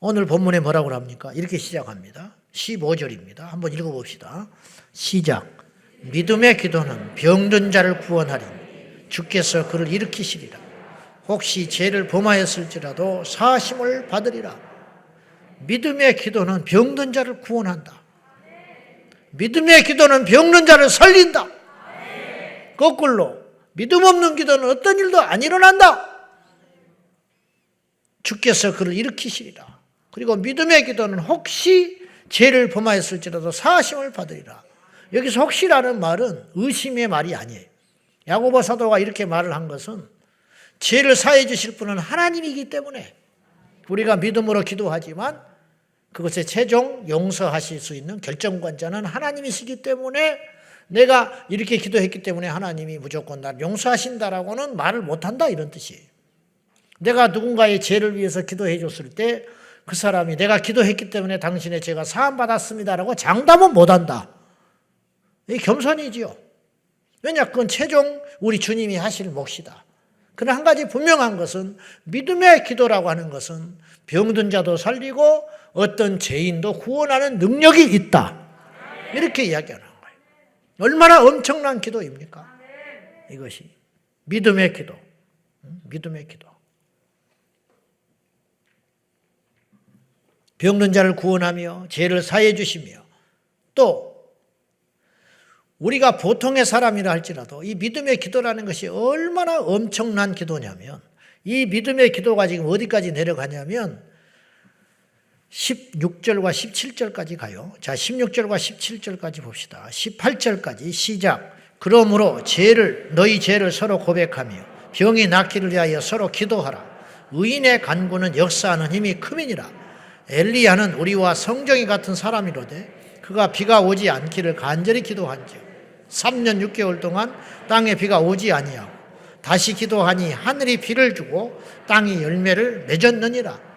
오늘 본문에 뭐라고 합니까? 이렇게 시작합니다. 15절입니다. 한번 읽어봅시다. 시작. 믿음의 기도는 병든 자를 구원하리니 주께서 그를 일으키시리라. 혹시 죄를 범하였을지라도 사하심을 받으리라. 믿음의 기도는 병든 자를 구원한다. 믿음의 기도는 병든 자를 살린다. 거꾸로 믿음 없는 기도는 어떤 일도 안 일어난다. 주께서 그를 일으키시리라. 그리고 믿음의 기도는 혹시 죄를 범하였을지라도 사하심을 받으리라. 여기서 혹시라는 말은 의심의 말이 아니에요. 야고보 사도가 이렇게 말을 한 것은 죄를 사해 주실 분은 하나님이기 때문에 우리가 믿음으로 기도하지만 그것에 최종 용서하실 수 있는 결정권자는 하나님이시기 때문에 내가 이렇게 기도했기 때문에 하나님이 무조건 나를 용서하신다라고는 말을 못한다 이런 뜻이에요. 내가 누군가의 죄를 위해서 기도해 줬을 때 그 사람이 내가 기도했기 때문에 당신의 죄가 사함받았습니다라고 장담은 못한다. 이게 겸손이지요. 왜냐? 그건 최종 우리 주님이 하실 몫이다. 그러나 한 가지 분명한 것은 믿음의 기도라고 하는 것은 병든 자도 살리고 어떤 죄인도 구원하는 능력이 있다. 이렇게 이야기하는 거예요. 얼마나 엄청난 기도입니까? 이것이 믿음의 기도. 믿음의 기도. 병든 자를 구원하며 죄를 사해 주시며 또 우리가 보통의 사람이라 할지라도 이 믿음의 기도라는 것이 얼마나 엄청난 기도냐면 이 믿음의 기도가 지금 어디까지 내려가냐면 16절과 17절까지 가요. 자, 16절과 17절까지 봅시다. 18절까지 시작. 그러므로 너희 죄를 서로 고백하며 병이 낫기를 위하여 서로 기도하라. 의인의 간구는 역사하는 힘이 크민이라. 엘리야는 우리와 성정이 같은 사람이로되 그가 비가 오지 않기를 간절히 기도한지요 3년 6개월 동안 땅에 비가 오지 아니하고 다시 기도하니 하늘이 비를 주고 땅이 열매를 맺었느니라.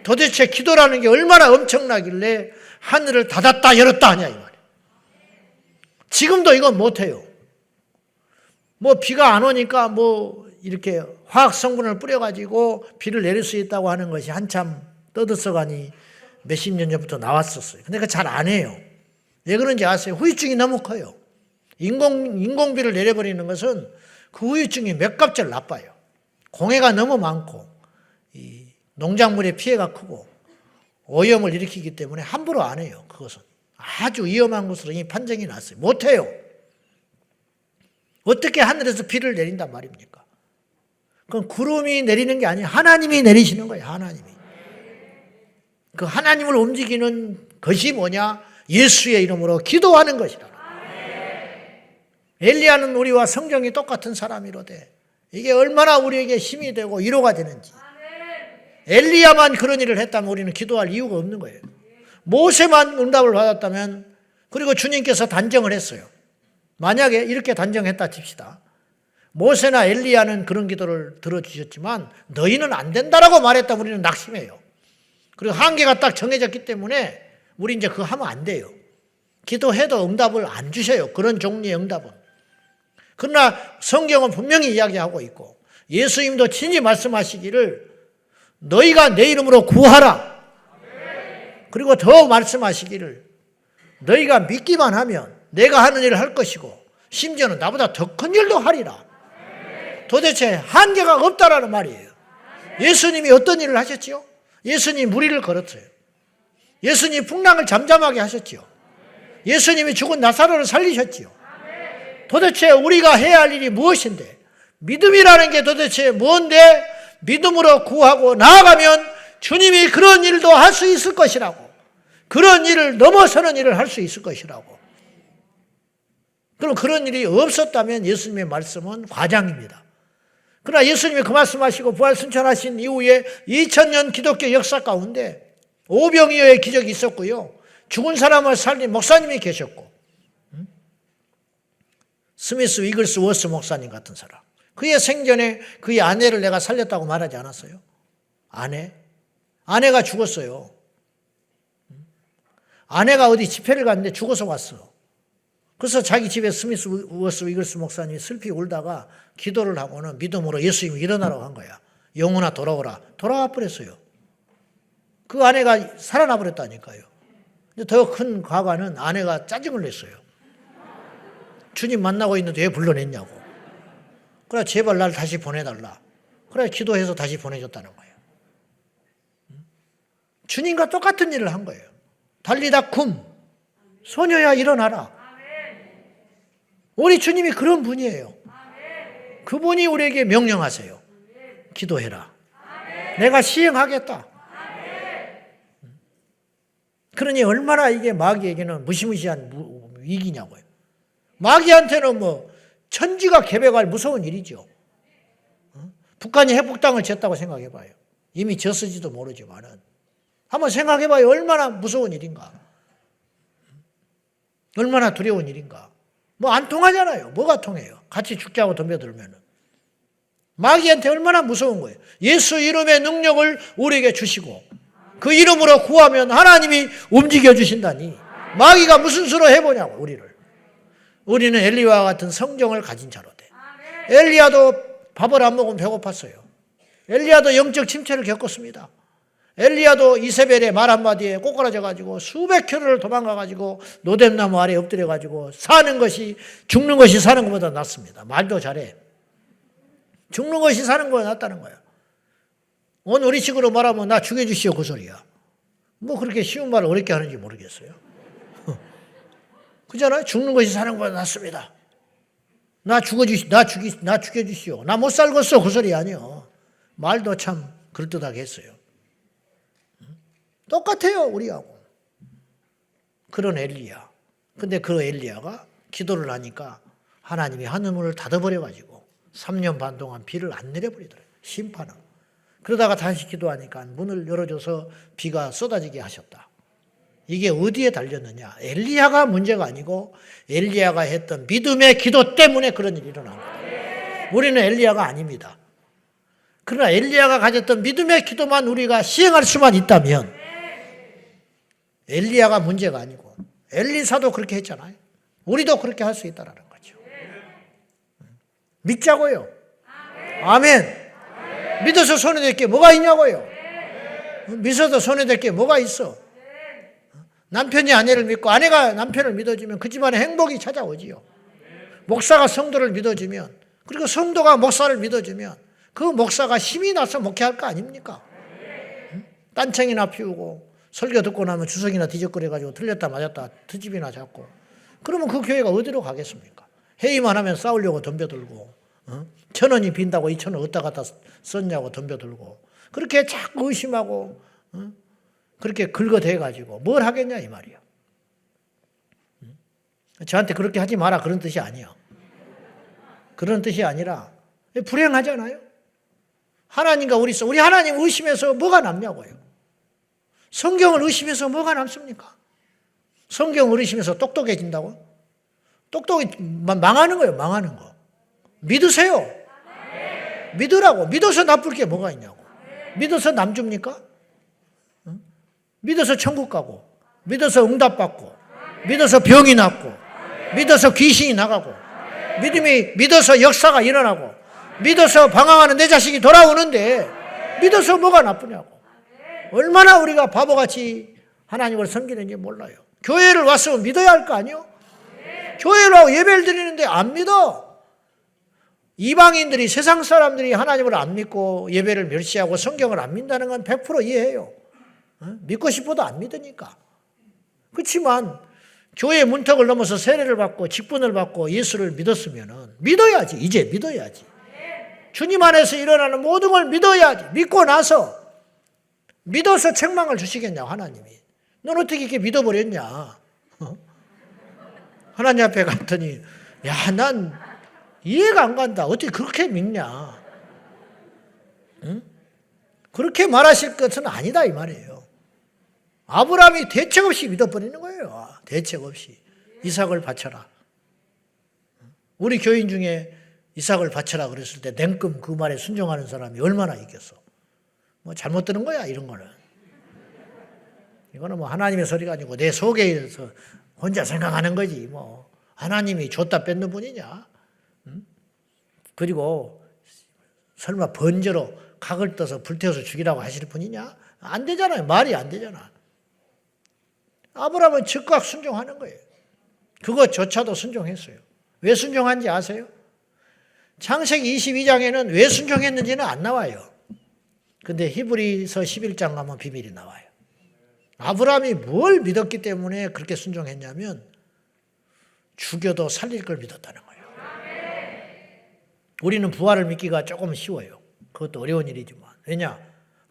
도대체 기도라는 게 얼마나 엄청나길래 하늘을 닫았다 열었다 하냐 이 말이에요. 지금도 이건 못해요. 뭐 비가 안 오니까 뭐 이렇게 화학 성분을 뿌려가지고 비를 내릴 수 있다고 하는 것이 한참 떠들썩하니 몇십 년 전부터 나왔었어요. 근데 그거 잘 안 해요. 왜 그런지 아세요? 후유증이 너무 커요. 인공비를 내려버리는 것은 그 후유증이 몇 값절 나빠요. 공해가 너무 많고 이 농작물의 피해가 크고 오염을 일으키기 때문에 함부로 안 해요. 그것은 아주 위험한 것으로 이미 판정이 났어요. 못해요. 어떻게 하늘에서 비를 내린단 말입니까? 그건 구름이 내리는 게 아니에요. 하나님이 내리시는 거예요. 하나님이. 그 하나님을 움직이는 것이 뭐냐? 예수의 이름으로 기도하는 것이라. 엘리야는 우리와 성정이 똑같은 사람이로되 이게 얼마나 우리에게 힘이 되고 위로가 되는지. 엘리야만 그런 일을 했다면 우리는 기도할 이유가 없는 거예요. 모세만 응답을 받았다면, 그리고 주님께서 단정을 했어요. 만약에 이렇게 단정했다 칩시다. 모세나 엘리야는 그런 기도를 들어주셨지만 너희는 안 된다라고 말했다 우리는 낙심해요. 그리고 한계가 딱 정해졌기 때문에 우리 이제 그거 하면 안 돼요. 기도해도 응답을 안 주셔요. 그런 종류의 응답은. 그러나 성경은 분명히 이야기하고 있고 예수님도 친히 말씀하시기를 너희가 내 이름으로 구하라. 그리고 더 말씀하시기를 너희가 믿기만 하면 내가 하는 일을 할 것이고 심지어는 나보다 더 큰 일도 하리라. 도대체 한계가 없다라는 말이에요. 예수님이 어떤 일을 하셨지요? 예수님이 무리를 걸었어요. 예수님이 풍랑을 잠잠하게 하셨지요. 예수님이 죽은 나사로를 살리셨지요. 도대체 우리가 해야 할 일이 무엇인데, 믿음이라는 게 도대체 뭔데, 믿음으로 구하고 나아가면 주님이 그런 일도 할 수 있을 것이라고, 그런 일을 넘어서는 일을 할 수 있을 것이라고. 그럼 그런 일이 없었다면 예수님의 말씀은 과장입니다. 그러나 예수님이 그 말씀하시고 부활 승천하신 이후에 2000년 기독교 역사 가운데 오병이어의 기적이 있었고요. 죽은 사람을 살린 목사님이 계셨고, 스미스 위글스 워스 목사님 같은 사람. 그의 생전에 그의 아내를 내가 살렸다고 말하지 않았어요? 아내가 죽었어요. 아내가 어디 집회를 갔는데 죽어서 왔어. 그래서 자기 집에 스미스 워스 위글스 목사님이 슬피 울다가 기도를 하고는 믿음으로 예수님이 일어나라고 한 거야. 영혼아 돌아오라. 돌아와 버렸어요. 그 아내가 살아나 버렸다니까요. 더 큰 과관은 아내가 짜증을 냈어요. 주님 만나고 있는데 왜 불러냈냐고. 그래 제발 날 다시 보내달라. 그래 기도해서 다시 보내줬다는 거예요. 주님과 똑같은 일을 한 거예요. 달리다 쿰 소녀야 일어나라. 우리 주님이 그런 분이에요. 그분이 우리에게 명령하세요. 기도해라. 내가 시행하겠다. 그러니 얼마나 이게 마귀에게는 무시무시한 위기냐고요. 마귀한테는 뭐 천지가 개벽할 무서운 일이죠. 북한이 핵폭탄을 쳤다고 생각해봐요. 이미 졌을지도 모르지만은 한번 생각해봐요. 얼마나 무서운 일인가. 얼마나 두려운 일인가. 뭐 안 통하잖아요. 뭐가 통해요? 같이 죽자고 덤벼들면은. 마귀한테 얼마나 무서운 거예요. 예수 이름의 능력을 우리에게 주시고 그 이름으로 구하면 하나님이 움직여 주신다니. 마귀가 무슨 수로 해보냐고 우리를. 우리는 엘리야와 같은 성정을 가진 자로 돼. 엘리야도 밥을 안 먹으면 배고팠어요. 엘리야도 영적 침체를 겪었습니다. 엘리야도 이세벨의 말 한마디에 꼬꾸라져가지고 수백 킬로를 도망가가지고 노뎀나무 아래에 엎드려가지고 죽는 것이 사는 것보다 낫습니다. 말도 잘해. 죽는 것이 사는 것보다 낫다는 거야. 오늘 우리식으로 말하면 나 죽여주시오 그 소리야. 뭐 그렇게 쉬운 말을 어렵게 하는지 모르겠어요. 그잖아요. 죽는 것이 사는 것보다 낫습니다. 나 죽여주시오. 나 못 살겠어 그 소리 아니요. 말도 참 그럴듯하게 했어요. 똑같아요 우리하고. 그런 엘리야. 근데 그 엘리야가 기도를 하니까 하나님이 하늘문을 닫아버려가지고 3년 반 동안 비를 안 내려버리더래요. 심판을. 그러다가 다시 기도하니까 문을 열어줘서 비가 쏟아지게 하셨다. 이게 어디에 달렸느냐. 엘리야가 문제가 아니고 엘리야가 했던 믿음의 기도 때문에 그런 일이 일어난 거예요. 우리는 엘리야가 아닙니다. 그러나 엘리야가 가졌던 믿음의 기도만 우리가 시행할 수만 있다면 엘리야가 문제가 아니고 엘리사도 그렇게 했잖아요. 우리도 그렇게 할 수 있다는 거죠. 믿자고요. 아멘. 믿어서 손해될 게 뭐가 있냐고요. 믿어서 손해될 게 뭐가 있어. 남편이 아내를 믿고 아내가 남편을 믿어주면 그 집안에 행복이 찾아오지요. 목사가 성도를 믿어주면, 그리고 성도가 목사를 믿어주면 그 목사가 힘이 나서 목회할 거 아닙니까? 딴청이나 피우고 설교 듣고 나면 주석이나 뒤적거려가지고 틀렸다 맞았다 트집이나 잡고, 그러면 그 교회가 어디로 가겠습니까? 회의만 하면 싸우려고 덤벼들고, 1,000원이 빈다고 2,000원 어디다 갖다 썼냐고 덤벼들고, 그렇게 자꾸 의심하고 그렇게 긁어대가지고 뭘 하겠냐 이 말이야. 저한테 그렇게 하지 마라 그런 뜻이 아니야. 그런 뜻이 아니라 불행하잖아요. 하나님과 우리 하나님 의심해서 뭐가 남냐고요. 성경을 의심해서 뭐가 남습니까? 성경을 의심해서 똑똑해진다고? 망하는 거예요, 망하는 거. 믿으세요. 믿으라고. 믿어서 나쁠 게 뭐가 있냐고. 믿어서 남 줍니까? 믿어서 천국 가고, 믿어서 응답받고, 믿어서 병이 낫고, 믿어서 귀신이 나가고, 믿어서 역사가 일어나고, 믿어서 방황하는 내 자식이 돌아오는데 믿어서 뭐가 나쁘냐고. 얼마나 우리가 바보같이 하나님을 섬기는지 몰라요. 교회를 왔으면 믿어야 할 거 아니요? 교회를 하고 예배를 드리는데 안 믿어. 이방인들이, 세상 사람들이 하나님을 안 믿고 예배를 멸시하고 성경을 안 믿는다는 건 100% 이해해요. 믿고 싶어도 안 믿으니까. 그렇지만 교회 문턱을 넘어서 세례를 받고 직분을 받고 예수를 믿었으면 믿어야지. 이제 믿어야지. 주님 안에서 일어나는 모든 걸 믿어야지. 믿고 나서 믿어서 책망을 주시겠냐고 하나님이. 넌 어떻게 이렇게 믿어버렸냐. 하나님 앞에 갔더니 야, 난 이해가 안 간다. 어떻게 그렇게 믿냐. 응? 그렇게 말하실 것은 아니다 이 말이에요. 아브라함이 대책 없이 믿어버리는 거예요. 대책 없이. 이삭을 바쳐라. 우리 교인 중에 이삭을 바쳐라 그랬을 때 냉큼 그 말에 순종하는 사람이 얼마나 있겠어. 뭐 잘못 들은 거야 이런 거는. 이거는 뭐 하나님의 소리가 아니고 내 속에서 혼자 생각하는 거지. 뭐 하나님이 줬다 뺏는 분이냐. 응? 그리고 설마 번제로 각을 떠서 불태워서 죽이라고 하실 분이냐. 안 되잖아요. 말이 안 되잖아. 아브라함은 즉각 순종하는 거예요. 그것조차도 순종했어요. 왜 순종한지 아세요? 창세기 22장에는 왜 순종했는지는 안 나와요. 근데 히브리서 11장 가면 비밀이 나와요. 아브라함이 뭘 믿었기 때문에 그렇게 순종했냐면 죽여도 살릴 걸 믿었다는 거예요. 우리는 부활을 믿기가 조금 쉬워요. 그것도 어려운 일이지만. 왜냐?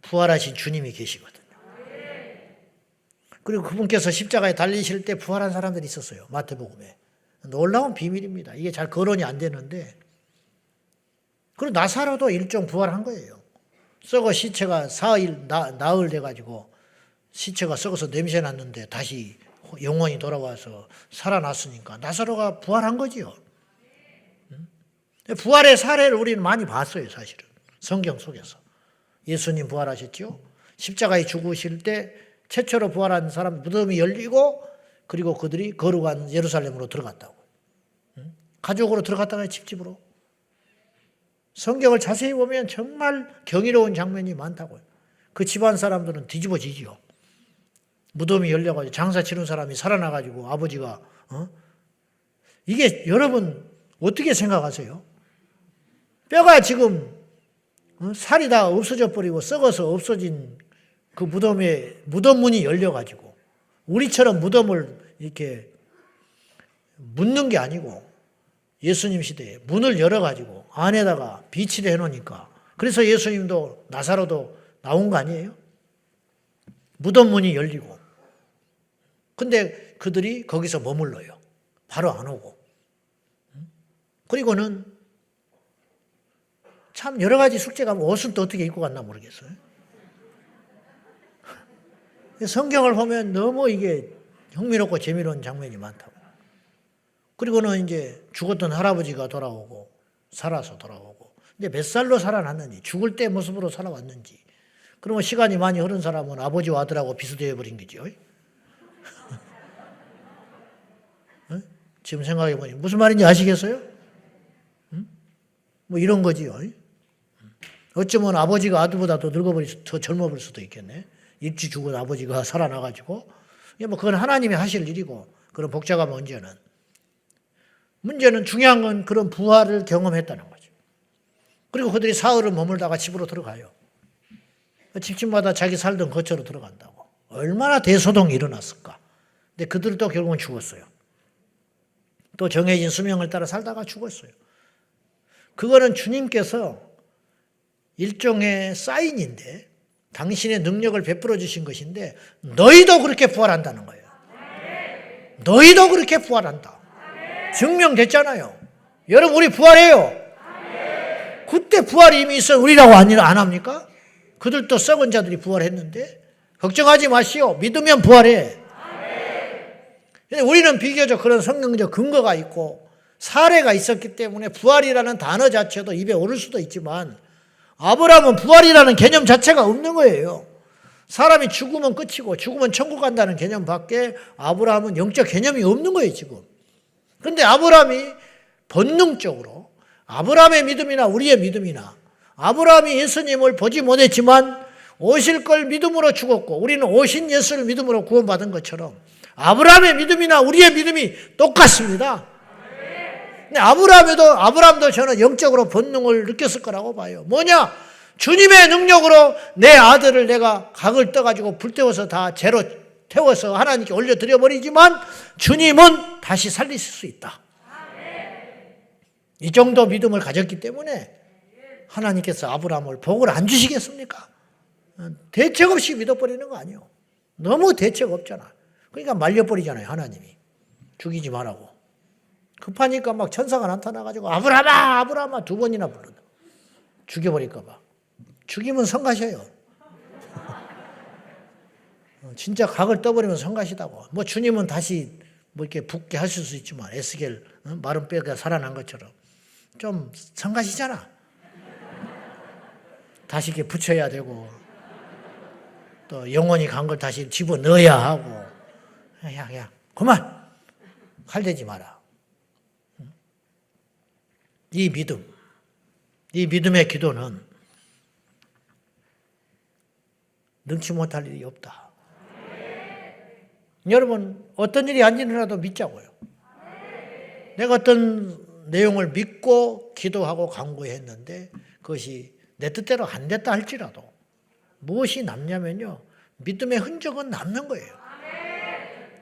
부활하신 주님이 계시거든요. 그리고 그분께서 십자가에 달리실 때 부활한 사람들이 있었어요. 마태복음에. 놀라운 비밀입니다. 이게 잘 거론이 안 되는데. 그리고 나사로도 일종 부활한 거예요. 썩어 시체가 나흘 돼가지고 시체가 썩어서 냄새 났는데 다시 영혼이 돌아와서 살아났으니까 나사로가 부활한 거지요. 부활의 사례를 우리는 많이 봤어요, 사실은. 성경 속에서. 예수님 부활하셨죠. 십자가에 죽으실 때 최초로 부활한 사람 무덤이 열리고 그리고 그들이 거룩한 예루살렘으로 들어갔다고. 가족으로 들어갔다가 집집으로. 성경을 자세히 보면 정말 경이로운 장면이 많다고요. 그 집안 사람들은 뒤집어지지요. 무덤이 열려가지고 장사 치는 사람이 살아나가지고 아버지가 이게 여러분 어떻게 생각하세요? 뼈가 지금 살이 다 없어져 버리고 썩어서 없어진 그 무덤에 무덤 문이 열려가지고 우리처럼 무덤을 이렇게 묻는 게 아니고 예수님 시대에 문을 열어가지고 안에다가 비치를 해놓으니까 그래서 예수님도 나사로도 나온 거 아니에요? 무덤 문이 열리고 근데 그들이 거기서 머물러요. 바로 안 오고. 그리고는 참 여러 가지 숙제가 옷은 또 어떻게 입고 갔나 모르겠어요. 성경을 보면 너무 이게 흥미롭고 재미로운 장면이 많다고. 그리고는 이제 죽었던 할아버지가 돌아오고 살아서 돌아오고. 근데 몇 살로 살아났는지 죽을 때 모습으로 살아왔는지. 그러면 시간이 많이 흐른 사람은 아버지와 아들하고 비슷해 버린 거죠. 지금 생각해 보니 무슨 말인지 아시겠어요? 뭐 이런 거지요. 어쩌면 아버지가 아들보다 더 젊어볼 수도 있겠네. 일찍 죽은 아버지가 살아나가지고. 뭐 그건 하나님이 하실 일이고 그런 복잡한 문제는 중요한 건 그런 부활을 경험했다는 거죠. 그리고 그들이 사흘을 머물다가 집으로 들어가요. 집집마다 자기 살던 거처로 들어간다고. 얼마나 대소동이 일어났을까. 근데 그들도 결국은 죽었어요. 또 정해진 수명을 따라 살다가 죽었어요. 그거는 주님께서 일종의 사인인데 당신의 능력을 베풀어 주신 것인데 너희도 그렇게 부활한다는 거예요. 너희도 그렇게 부활한다. 증명됐잖아요. 여러분 우리 부활해요. 그때 부활이 이미 있어 우리라고 안 합니까? 그들도 썩은 자들이 부활했는데 걱정하지 마시오. 믿으면 부활해. 근데 우리는 비교적 그런 성경적 근거가 있고 사례가 있었기 때문에 부활이라는 단어 자체도 입에 오를 수도 있지만 아브라함은 부활이라는 개념 자체가 없는 거예요. 사람이 죽으면 끝이고 죽으면 천국 간다는 개념밖에 아브라함은 영적 개념이 없는 거예요, 지금. 그런데 아브라함이 본능적으로 아브라함의 믿음이나 우리의 믿음이나 아브라함이 예수님을 보지 못했지만 오실 걸 믿음으로 죽었고 우리는 오신 예수를 믿음으로 구원받은 것처럼 아브라함의 믿음이나 우리의 믿음이 똑같습니다. 근데 아브라함도 저는 영적으로 본능을 느꼈을 거라고 봐요. 뭐냐? 주님의 능력으로 내 아들을 내가 각을 떠가지고 불태워서 다 재로 태워서 하나님께 올려드려 버리지만 주님은 다시 살리실 수 있다. 이 정도 믿음을 가졌기 때문에 하나님께서 아브라함을 복을 안 주시겠습니까? 대책 없이 믿어버리는 거 아니에요. 너무 대책 없잖아. 그러니까 말려버리잖아요, 하나님이. 죽이지 말라고. 급하니까 막 천사가 나타나가지고 아브라함아 두 번이나 불러요. 죽여버릴까 봐. 죽이면 성가셔요. 진짜 각을 떠버리면 성가시다고. 뭐 주님은 다시 뭐 이렇게 붓게 하실 수 있지만 에스겔 마른 뼈가 살아난 것처럼 좀 성가시잖아. 다시 이렇게 붙여야 되고 또 영혼이 간 걸 다시 집어넣어야 하고. 야 그만 칼대지 마라. 이 믿음의 기도는 능치 못할 일이 없다. 여러분 어떤 일이 안 일어나도 믿자고요. 내가 어떤 내용을 믿고 기도하고 간구했는데 그것이 내 뜻대로 안 됐다 할지라도 무엇이 남냐면요. 믿음의 흔적은 남는 거예요.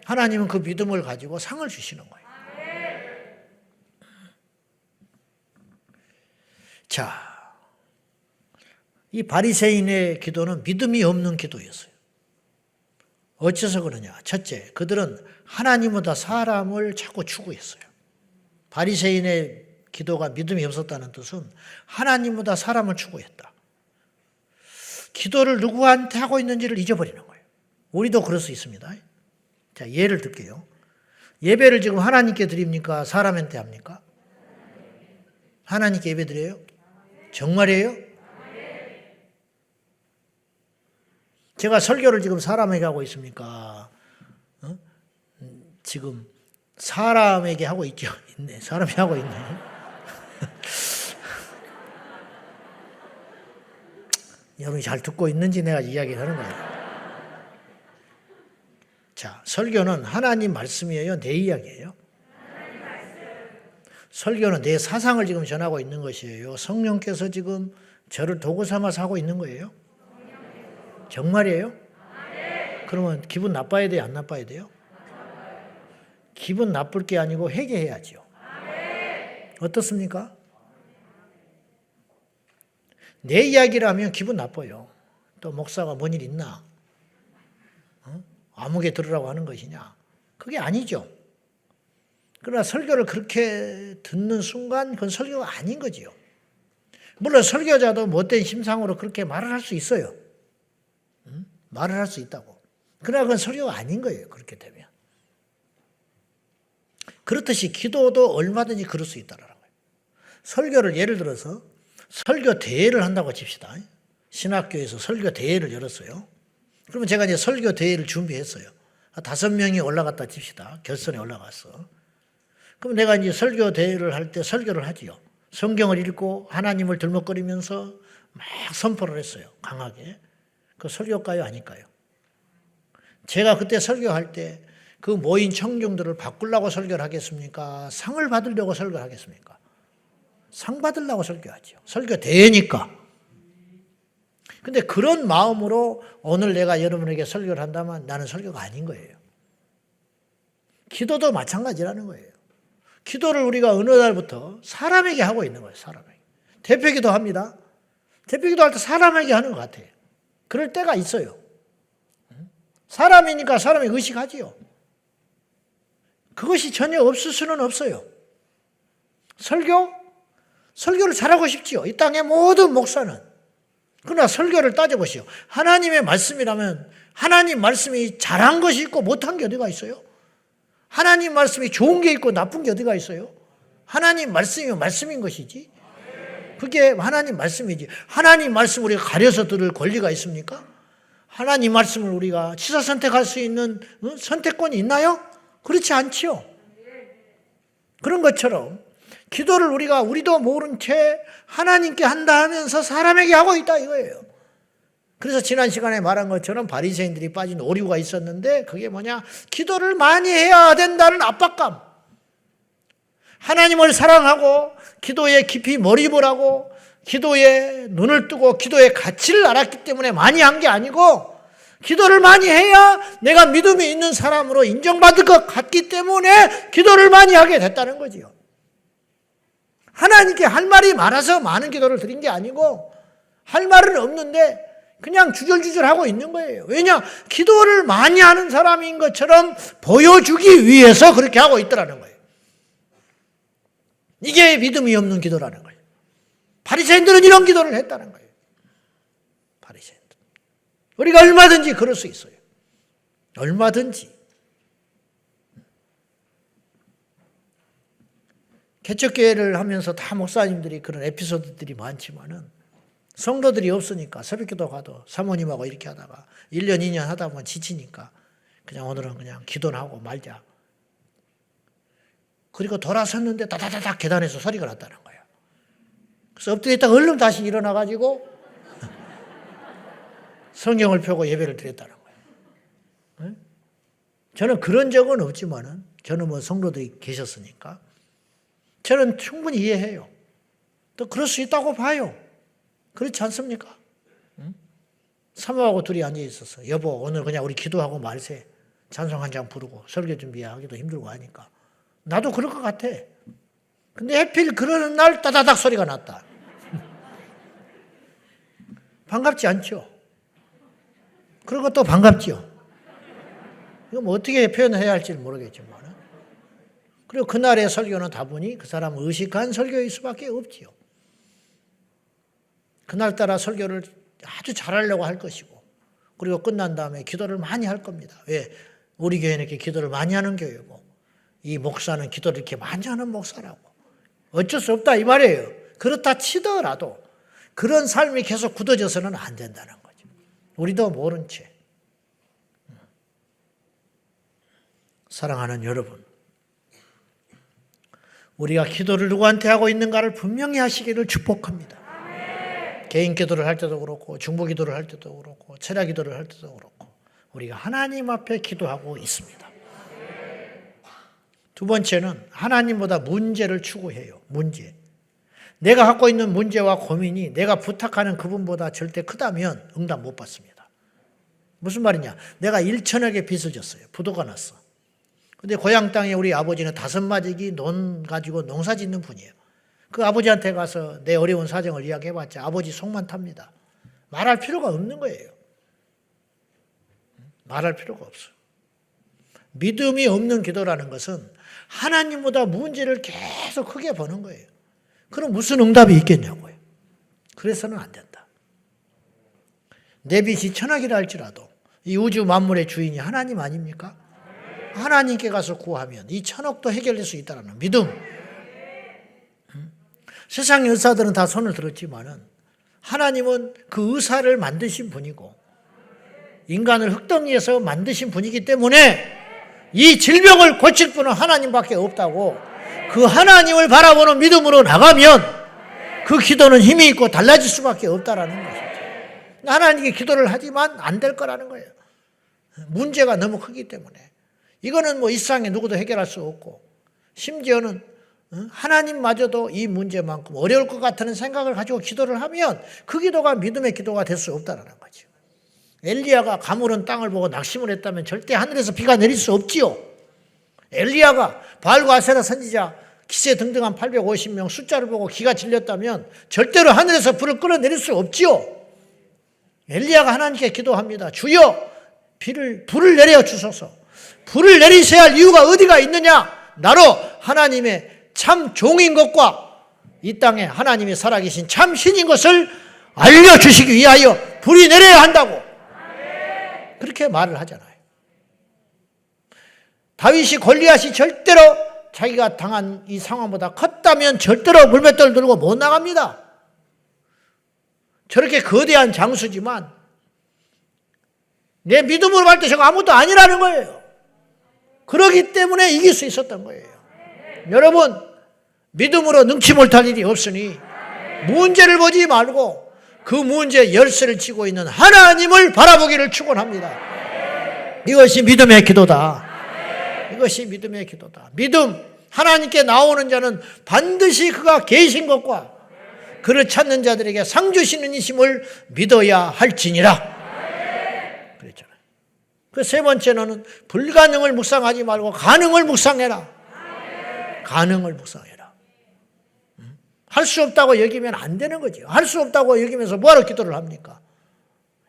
하나님은 그 믿음을 가지고 상을 주시는 거예요. 자, 이 바리새인의 기도는 믿음이 없는 기도였어요. 어째서 그러냐? 첫째, 그들은 하나님보다 사람을 자꾸 추구했어요. 바리새인의 기도가 믿음이 없었다는 뜻은 하나님보다 사람을 추구했다. 기도를 누구한테 하고 있는지를 잊어버리는 거예요. 우리도 그럴 수 있습니다. 자, 예를 들게요. 예배를 지금 하나님께 드립니까? 사람한테 합니까? 하나님께 예배 드려요? 정말이에요? 제가 설교를 지금 사람에게 하고 있습니까? 지금 사람에게 하고 있죠. 있네. 사람이 하고 있네. 여러분이 잘 듣고 있는지 내가 이야기를 하는 거예요. 자, 설교는 하나님 말씀이에요? 내 이야기예요? 설교는 내 사상을 지금 전하고 있는 것이에요. 성령께서 지금 저를 도구 삼아서 하고 있는 거예요? 정말이에요? 그러면 기분 나빠야 돼요? 안 나빠야 돼요? 기분 나쁠 게 아니고 회개해야죠. 어떻습니까? 내 이야기를 하면 기분 나빠요. 또 목사가 뭔 일 있나? 아무개 들으라고 하는 것이냐? 그게 아니죠. 그러나 설교를 그렇게 듣는 순간 그건 설교가 아닌 거지요. 물론 설교자도 못된 심상으로 그렇게 말을 할 수 있어요. 말을 할 수 있다고. 그러나 그건 설교가 아닌 거예요. 그렇게 되면. 그렇듯이 기도도 얼마든지 그럴 수 있다는 거예요. 설교를 예를 들어서 설교 대회를 한다고 칩시다. 신학교에서 설교 대회를 열었어요. 그러면 제가 이제 설교 대회를 준비했어요. 5명이 올라갔다 칩시다. 결선에 올라갔어. 그럼 내가 이제 설교 대회를 할 때 설교를 하지요. 성경을 읽고 하나님을 들먹거리면서 막 선포를 했어요. 강하게. 그 설교일까요? 아닐까요? 제가 그때 설교할 때 그 모인 청중들을 바꾸려고 설교를 하겠습니까? 상을 받으려고 설교를 하겠습니까? 상 받으려고 설교하죠. 설교 대회니까. 근데 그런 마음으로 오늘 내가 여러분에게 설교를 한다면 나는 설교가 아닌 거예요. 기도도 마찬가지라는 거예요. 기도를 우리가 어느 날부터 사람에게 하고 있는 거예요. 사람에게. 대표기도 합니다. 대표기도 할 때 사람에게 하는 것 같아요. 그럴 때가 있어요. 사람이니까 사람이 의식하지요. 그것이 전혀 없을 수는 없어요. 설교를 잘하고 싶지요. 이 땅의 모든 목사는 그러나 설교를 따져보시오. 하나님의 말씀이라면 하나님 말씀이 잘한 것이 있고 못한 게 어디가 있어요? 하나님 말씀이 좋은 게 있고 나쁜 게 어디가 있어요? 하나님 말씀이면 말씀인 것이지. 그게 하나님 말씀이지. 하나님 말씀 우리가 가려서 들을 권리가 있습니까? 하나님 말씀을 우리가 취사 선택할 수 있는 선택권이 있나요? 그렇지 않지요. 그런 것처럼 기도를 우리도 모른 채 하나님께 한다 하면서 사람에게 하고 있다 이거예요. 그래서 지난 시간에 말한 것처럼 바리새인들이 빠진 오류가 있었는데 그게 뭐냐? 기도를 많이 해야 된다는 압박감. 하나님을 사랑하고 기도에 깊이 몰입을 하고 기도에 눈을 뜨고 기도의 가치를 알았기 때문에 많이 한 게 아니고 기도를 많이 해야 내가 믿음이 있는 사람으로 인정받을 것 같기 때문에 기도를 많이 하게 됐다는 거지요. 하나님께 할 말이 많아서 많은 기도를 드린 게 아니고 할 말은 없는데 그냥 주절주절 하고 있는 거예요. 왜냐? 기도를 많이 하는 사람인 것처럼 보여주기 위해서 그렇게 하고 있더라는 거예요. 이게 믿음이 없는 기도라는 거예요. 바리새인들은 이런 기도를 했다는 거예요. 바리새인들. 우리가 얼마든지 그럴 수 있어요. 얼마든지. 개척교회를 하면서 다 목사님들이 그런 에피소드들이 많지만은 성도들이 없으니까 새벽기도 가도 사모님하고 이렇게 하다가 1년 2년 하다 보면 지치니까 그냥 오늘은 그냥 기도나 하고 말자. 그리고 돌아섰는데 다다다닥 계단에서 소리가 났다는 거예요. 그래서 엎드려 있다가 얼른 다시 일어나가지고 성경을 펴고 예배를 드렸다는 거예요. 저는 그런 적은 없지만은 저는 뭐 성도들이 계셨으니까 저는 충분히 이해해요. 또 그럴 수 있다고 봐요. 그렇지 않습니까? 사모하고 둘이 앉아 있었어. 여보, 오늘 그냥 우리 기도하고 말세. 찬송 한 장 부르고 설교 준비하기도 힘들고 하니까. 나도 그럴 것 같아. 근데 하필 그러는 날 따다닥 소리가 났다. 반갑지 않죠? 그리고 또 반갑지요. 이거 뭐 어떻게 표현해야 할지 모르겠지만. 그리고 그날의 설교는 다분히 그 사람 의식한 설교일 수밖에 없지요. 그날따라 설교를 아주 잘하려고 할 것이고 그리고 끝난 다음에 기도를 많이 할 겁니다. 왜? 우리 교회는 이렇게 기도를 많이 하는 교회고 이 목사는 기도를 이렇게 많이 하는 목사라고. 어쩔 수 없다 이 말이에요. 그렇다 치더라도 그런 삶이 계속 굳어져서는 안 된다는 거죠. 우리도 모른 채. 사랑하는 여러분, 우리가 기도를 누구한테 하고 있는가를 분명히 하시기를 축복합니다. 개인 기도를 할 때도 그렇고 중보 기도를 할 때도 그렇고 철야 기도를 할 때도 그렇고 우리가 하나님 앞에 기도하고 있습니다. 두 번째는 하나님보다 문제를 추구해요. 문제. 내가 갖고 있는 문제와 고민이 내가 부탁하는 그분보다 절대 크다면 응답 못 받습니다. 무슨 말이냐? 내가 1천억의 빚을 졌어요. 부도가 났어. 근데 고향 땅에 우리 아버지는 5마디기 논 가지고 농사 짓는 분이에요. 그 아버지한테 가서 내 어려운 사정을 이야기해봤자 아버지 속만 탑니다. 말할 필요가 없는 거예요. 말할 필요가 없어요. 믿음이 없는 기도라는 것은 하나님보다 문제를 계속 크게 보는 거예요. 그럼 무슨 응답이 있겠냐고요. 그래서는 안 된다. 내 빚이 천억이라 할지라도 이 우주 만물의 주인이 하나님 아닙니까? 하나님께 가서 구하면 이 천억도 해결될 수 있다는 믿음. 세상의 의사들은 다 손을 들었지만은 하나님은 그 의사를 만드신 분이고 인간을 흙덩이에서 만드신 분이기 때문에 이 질병을 고칠 분은 하나님밖에 없다고 그 하나님을 바라보는 믿음으로 나가면 그 기도는 힘이 있고 달라질 수밖에 없다라는 것이죠. 하나님께 기도를 하지만 안 될 거라는 거예요. 문제가 너무 크기 때문에. 이거는 뭐 이 세상에 누구도 해결할 수 없고 심지어는 하나님마저도 이 문제만큼 어려울 것 같다는 생각을 가지고 기도를 하면 그 기도가 믿음의 기도가 될 수 없다는 거죠. 엘리야가 가물은 땅을 보고 낙심을 했다면 절대 하늘에서 비가 내릴 수 없지요. 엘리야가 바알과 아세라 선지자 기세 등등한 850명 숫자를 보고 기가 질렸다면 절대로 하늘에서 불을 끌어내릴 수 없지요. 엘리야가 하나님께 기도합니다. 주여 불을 내려 주소서. 불을 내리셔야 할 이유가 어디가 있느냐? 나로 하나님의 참 종인 것과 이 땅에 하나님이 살아계신 참 신인 것을 알려주시기 위하여 불이 내려야 한다고 그렇게 말을 하잖아요. 다윗이 골리앗이 절대로 자기가 당한 이 상황보다 컸다면 절대로 물맷돌 들고 못 나갑니다. 저렇게 거대한 장수지만 내 믿음으로 할 때 저거 아무것도 아니라는 거예요. 그러기 때문에 이길 수 있었던 거예요. 여러분, 믿음으로 능치 못할 일이 없으니 문제를 보지 말고 그 문제의 열쇠를 쥐고 있는 하나님을 바라보기를 축원합니다. 이것이 믿음의 기도다. 이것이 믿음의 기도다. 믿음, 하나님께 나오는 자는 반드시 그가 계신 것과 그를 찾는 자들에게 상 주시는 이심을 믿어야 할지니라. 그랬잖아요. 그 세 번째는 불가능을 묵상하지 말고 가능을 묵상해라. 가능을 묵상해라. 할 수 없다고 여기면 안 되는 거죠. 할 수 없다고 여기면서 뭐하러 기도를 합니까?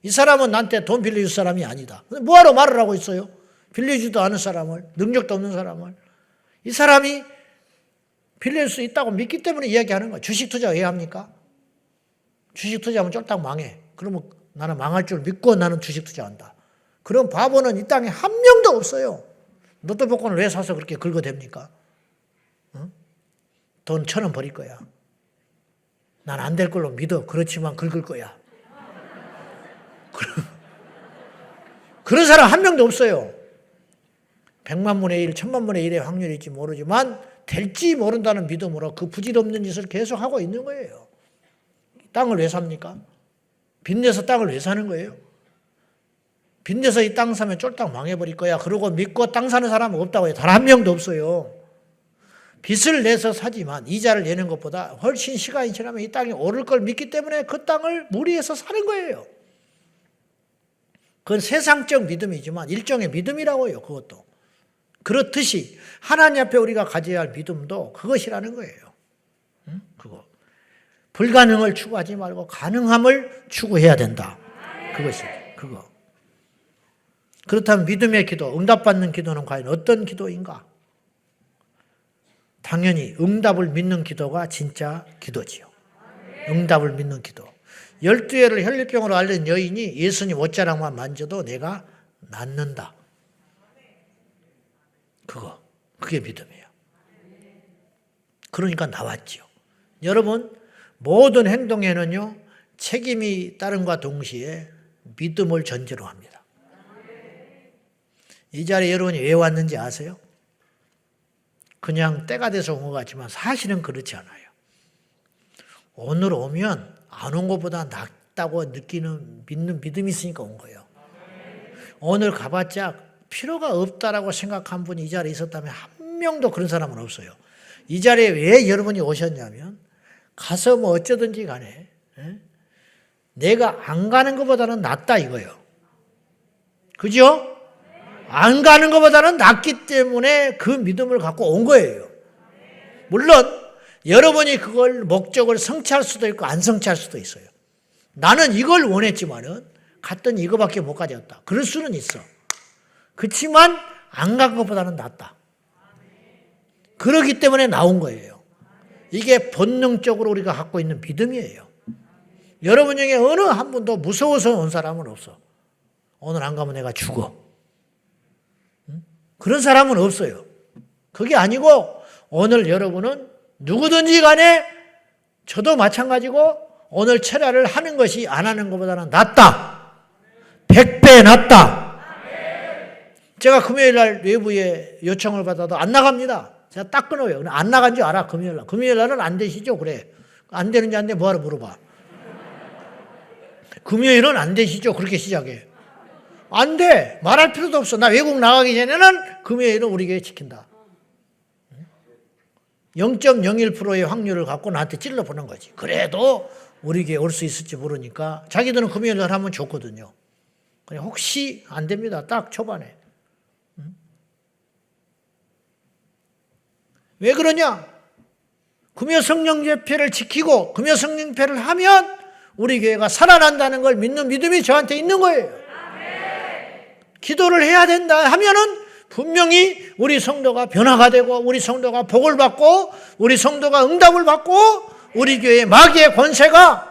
이 사람은 나한테 돈 빌려줄 사람이 아니다. 뭐하러 말을 하고 있어요? 빌려주지도 않은 사람을, 능력도 없는 사람을. 이 사람이 빌릴 수 있다고 믿기 때문에 이야기하는 거예요. 주식 투자 왜 합니까? 주식 투자하면 쫄딱 망해. 그러면 나는 망할 줄 믿고 나는 주식 투자한다. 그런 바보는 이 땅에 한 명도 없어요. 로또 복권을 왜 사서 그렇게 긁어댑니까? 응? 돈 1,000원 버릴 거야. 난 안 될 걸로 믿어. 그렇지만 긁을 거야. 그런 사람 한 명도 없어요. 100만 분의 1, 1000만 분의 1의 확률일지 모르지만 될지 모른다는 믿음으로 그 부질없는 짓을 계속하고 있는 거예요. 땅을 왜 삽니까? 빚내서 땅을 왜 사는 거예요? 빚내서 이 땅 사면 쫄딱 망해버릴 거야. 그러고 믿고 땅 사는 사람은 없다고 해요. 단 한 명도 없어요. 빚을 내서 사지만 이자를 내는 것보다 훨씬 시간이 지나면 이 땅이 오를 걸 믿기 때문에 그 땅을 무리해서 사는 거예요. 그건 세상적 믿음이지만 일종의 믿음이라고요. 그것도. 그렇듯이 하나님 앞에 우리가 가져야 할 믿음도 그것이라는 거예요. 응? 그거. 불가능을 추구하지 말고 가능함을 추구해야 된다. 그것이 그거. 그렇다면 믿음의 기도, 응답받는 기도는 과연 어떤 기도인가? 당연히 응답을 믿는 기도가 진짜 기도지요. 응답을 믿는 기도. 12회를 혈류병으로 앓는 여인이 예수님 옷자락만 만져도 내가 낫는다. 그게 믿음이에요. 그러니까 나왔지요. 여러분, 모든 행동에는요, 책임이 따름과 동시에 믿음을 전제로 합니다. 이 자리에 여러분이 왜 왔는지 아세요? 그냥 때가 돼서 온 것 같지만 사실은 그렇지 않아요. 오늘 오면 안 온 것보다 낫다고 믿는 믿음이 있으니까 온 거예요. 오늘 가봤자 필요가 없다라고 생각한 분이 이 자리에 있었다면 한 명도 그런 사람은 없어요. 이 자리에 왜 여러분이 오셨냐면 가서 뭐 어쩌든지 간에 내가 안 가는 것보다는 낫다 이거예요. 그죠? 안 가는 것보다는 낫기 때문에 그 믿음을 갖고 온 거예요. 물론 여러분이 그걸 목적을 성취할 수도 있고 안 성취할 수도 있어요. 나는 이걸 원했지만은 갔더니 이거밖에 못 가져왔다. 그럴 수는 있어. 그렇지만 안 간 것보다는 낫다. 그렇기 때문에 나온 거예요. 이게 본능적으로 우리가 갖고 있는 믿음이에요. 여러분 중에 어느 한 분도 무서워서 온 사람은 없어. 오늘 안 가면 내가 죽어. 그런 사람은 없어요. 그게 아니고 오늘 여러분은 누구든지 간에 저도 마찬가지고 오늘 철야를 하는 것이 안 하는 것보다는 낫다. 100배 낫다. 제가 금요일 날 외부에 요청을 받아도 안 나갑니다. 제가 딱 끊어요. 안 나간 줄 알아, 금요일 날. 금요일 날은 안 되시죠? 그래. 안 되는지 안 돼? 뭐하러 물어봐. 금요일은 안 되시죠? 그렇게 시작해. 안 돼. 말할 필요도 없어. 나 외국 나가기 전에는 금요일은 우리 교회 지킨다. 0.01%의 확률을 갖고 나한테 찔러보는 거지. 그래도 우리 교회 올 수 있을지 모르니까 자기들은 금요일 날 하면 좋거든요. 그냥 혹시 안 됩니다. 딱 초반에. 왜 그러냐? 금요 성령 집회를 지키고 금요 성령 집회를 하면 우리 교회가 살아난다는 걸 믿는 믿음이 저한테 있는 거예요. 기도를 해야 된다 하면은 분명히 우리 성도가 변화가 되고 우리 성도가 복을 받고 우리 성도가 응답을 받고 우리 교회의 마귀의 권세가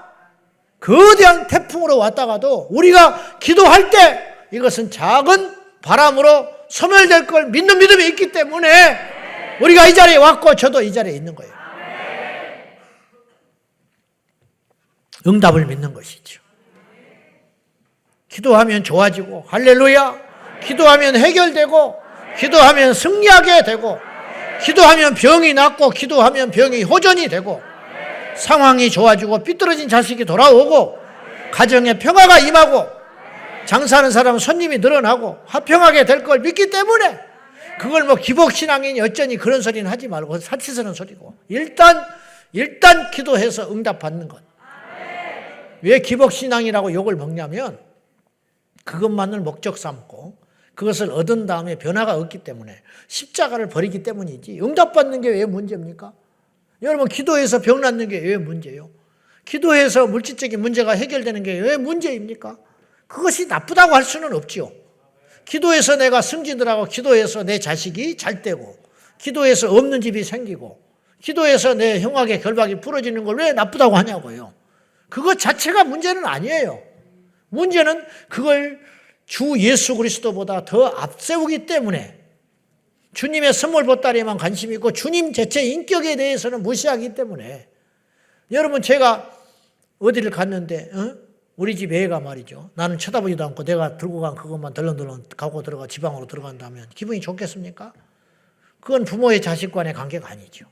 거대한 태풍으로 왔다가도 우리가 기도할 때 이것은 작은 바람으로 소멸될 걸 믿는 믿음이 있기 때문에 우리가 이 자리에 왔고 저도 이 자리에 있는 거예요. 응답을 믿는 것이죠. 기도하면 좋아지고 할렐루야. 기도하면 해결되고 기도하면 승리하게 되고 기도하면 병이 낫고 기도하면 병이 호전이 되고 상황이 좋아지고 삐뚤어진 자식이 돌아오고 가정에 평화가 임하고 장사하는 사람은 손님이 늘어나고 화평하게 될 걸 믿기 때문에 그걸 뭐 기복신앙이니 어쩌니 그런 소리는 하지 말고 사치스러운 소리고 일단 기도해서 응답받는 것. 왜 기복신앙이라고 욕을 먹냐면 그것만을 목적 삼고 그것을 얻은 다음에 변화가 없기 때문에 십자가를 버리기 때문이지 응답받는 게 왜 문제입니까? 여러분 기도해서 병 낫는 게 왜 문제예요? 기도해서 물질적인 문제가 해결되는 게 왜 문제입니까? 그것이 나쁘다고 할 수는 없지요. 기도해서 내가 승진을 하고 기도해서 내 자식이 잘 되고 기도해서 없는 집이 생기고 기도해서 내 형악의 결박이 풀어지는 걸 왜 나쁘다고 하냐고요. 그것 자체가 문제는 아니에요. 문제는 그걸 주 예수 그리스도보다 더 앞세우기 때문에 주님의 선물 보따리에만 관심이 있고 주님 자체 인격에 대해서는 무시하기 때문에 여러분 제가 어디를 갔는데 우리 집 애가 말이죠. 나는 쳐다보지도 않고 내가 들고 간 그것만 덜렁덜렁 갖고 들어가 지방으로 들어간다면 기분이 좋겠습니까? 그건 부모의 자식 간의 관계가 아니죠.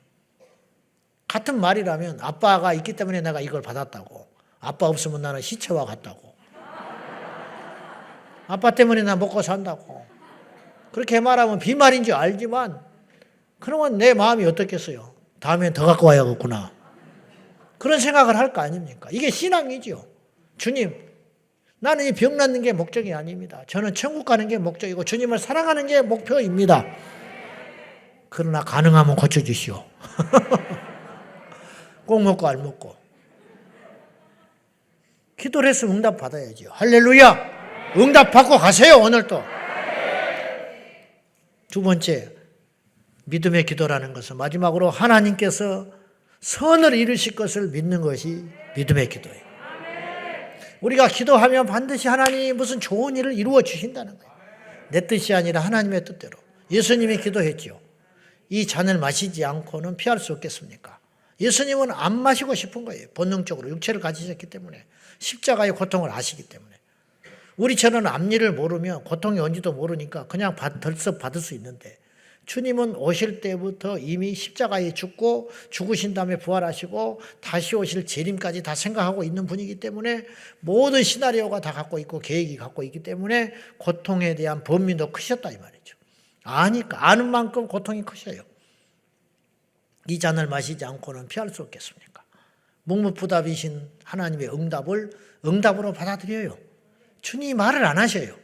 같은 말이라면 아빠가 있기 때문에 내가 이걸 받았다고 아빠 없으면 나는 시체와 같다고 아빠 때문에 나 먹고 산다고 그렇게 말하면 비말인 줄 알지만 그러면 내 마음이 어떻겠어요? 다음엔 더 갖고 와야겠구나 그런 생각을 할 거 아닙니까? 이게 신앙이죠. 주님 나는 이 병 낫는 게 목적이 아닙니다. 저는 천국 가는 게 목적이고 주님을 사랑하는 게 목표입니다. 그러나 가능하면 고쳐주시오. 꼭 먹고 알 먹고 기도를 했으면 응답 받아야죠. 할렐루야. 응답 받고 가세요. 오늘도. 두 번째 믿음의 기도라는 것은 마지막으로 하나님께서 선을 이루실 것을 믿는 것이 믿음의 기도예요. 우리가 기도하면 반드시 하나님이 무슨 좋은 일을 이루어 주신다는 거예요. 내 뜻이 아니라 하나님의 뜻대로. 예수님이 기도했죠. 이 잔을 마시지 않고는 피할 수 없겠습니까? 예수님은 안 마시고 싶은 거예요. 본능적으로 육체를 가지셨기 때문에 십자가의 고통을 아시기 때문에 우리처럼 앞일을 모르면 고통이 온지도 모르니까 그냥 덜썩 받을 수 있는데 주님은 오실 때부터 이미 십자가에 죽고 죽으신 다음에 부활하시고 다시 오실 재림까지 다 생각하고 있는 분이기 때문에 모든 시나리오가 다 갖고 있고 계획이 갖고 있기 때문에 고통에 대한 범위도 크셨다 이 말이죠. 아니까 아는 만큼 고통이 크셔요. 이 잔을 마시지 않고는 피할 수 없겠습니까? 묵묵부답이신 하나님의 응답을 응답으로 받아들여요. 주님이 말을 안 하셔요.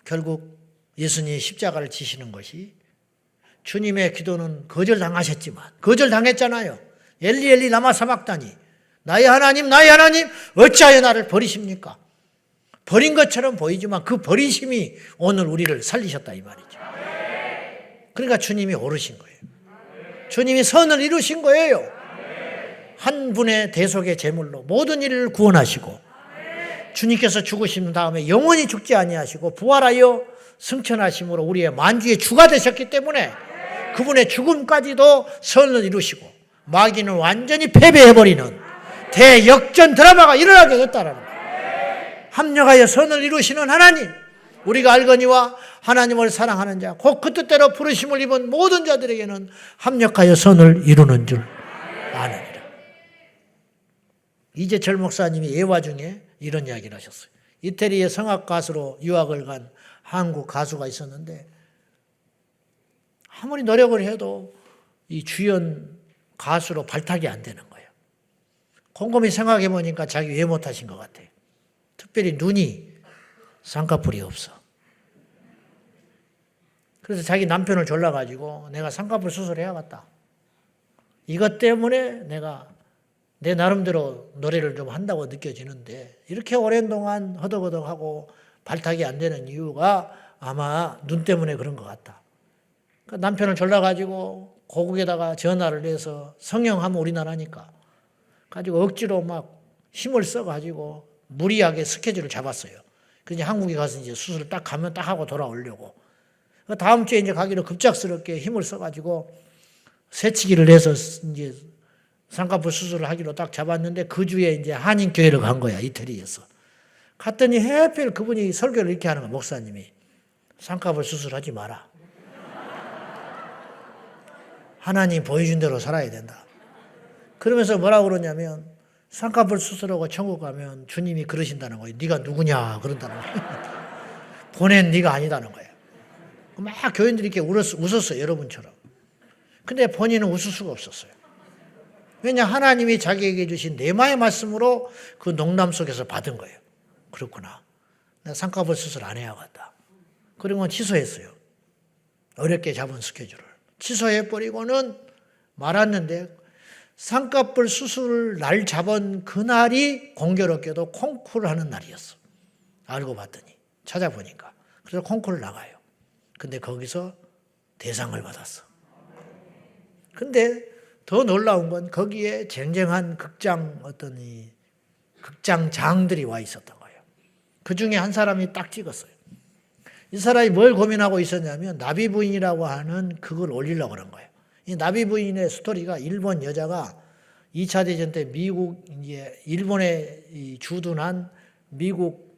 결국 예수님이 십자가를 지시는 것이 주님의 기도는 거절당하셨지만 거절당했잖아요. 엘리 엘리 라마 사박다니 나의 하나님 어찌하여 나를 버리십니까? 버린 것처럼 보이지만 그 버리심이 오늘 우리를 살리셨다 이 말이죠. 그러니까 주님이 오르신 거예요. 주님이 선을 이루신 거예요. 한 분의 대속의 제물로 모든 일을 구원하시고 주님께서 죽으신 다음에 영원히 죽지 아니하시고 부활하여 승천하심으로 우리의 만주의 주가 되셨기 때문에 그분의 죽음까지도 선을 이루시고 마귀는 완전히 패배해버리는 대역전 드라마가 일어나게 됐다는 거예요. 합력하여 선을 이루시는 하나님, 우리가 알거니와 하나님을 사랑하는 자, 곧 그 뜻대로 부르심을 입은 모든 자들에게는 합력하여 선을 이루는 줄 아느니라. 이재철 목사님이 예화 중에 이런 이야기를 하셨어요. 이태리의 성악 가수로 유학을 간 한국 가수가 있었는데 아무리 노력을 해도 이 주연 가수로 발탁이 안 되는 거예요. 곰곰이 생각해 보니까 자기 왜 못하신 것 같아요. 특별히 눈이 쌍꺼풀이 없어. 그래서 자기 남편을 졸라가지고 내가 쌍꺼풀 수술해야겠다. 이것 때문에 내가 내 나름대로 노래를 좀 한다고 느껴지는데 이렇게 오랜 동안 허덕허덕하고 발탁이 안 되는 이유가 아마 눈 때문에 그런 것 같다. 남편을 졸라가지고 고국에다가 전화를 해서 성형하면 우리나라니까 가지고 억지로 막 힘을 써가지고 무리하게 스케줄을 잡았어요. 그래서 한국에 가서 이제 수술을 딱 가면 딱 하고 돌아오려고. 다음 주에 이제 가기로 급작스럽게 힘을 써가지고 새치기를 해서 이제 쌍꺼풀 수술을 하기로 딱 잡았는데 그 주에 이제 한인교회를 간 거야, 이태리에서. 갔더니 하필 그분이 설교를 이렇게 하는 거야, 목사님이. 쌍꺼풀 수술하지 마라. 하나님 보여준 대로 살아야 된다. 그러면서 뭐라고 그러냐면 쌍꺼풀 수술하고 천국 가면 주님이 그러신다는 거예요. 네가 누구냐 그런다는 거예요. 보낸 네가 아니다는 거예요. 막 교인들이 이렇게 웃었어요. 여러분처럼. 근데 본인은 웃을 수가 없었어요. 왜냐 하나님이 자기에게 주신 내마의 말씀으로 그 농담 속에서 받은 거예요. 그렇구나. 나 쌍꺼풀 수술 안 해야겠다. 그런 건 취소했어요. 어렵게 잡은 스케줄을. 취소해버리고는 말았는데 쌍꺼풀 수술 날 잡은 그날이 공교롭게도 콩쿠르를 하는 날이었어. 알고 봤더니 찾아보니까. 그래서 콩쿠르를 나가요. 근데 거기서 대상을 받았어. 근데 더 놀라운 건 거기에 쟁쟁한 어떤 이 극장장들이 와 있었던 거예요. 그 중에 한 사람이 딱 찍었어요. 이 사람이 뭘 고민하고 있었냐면 나비 부인이라고 하는 그걸 올리려고 그런 거예요. 이 나비 부인의 스토리가 일본 여자가 2차 대전 때 이제 일본에 주둔한 미국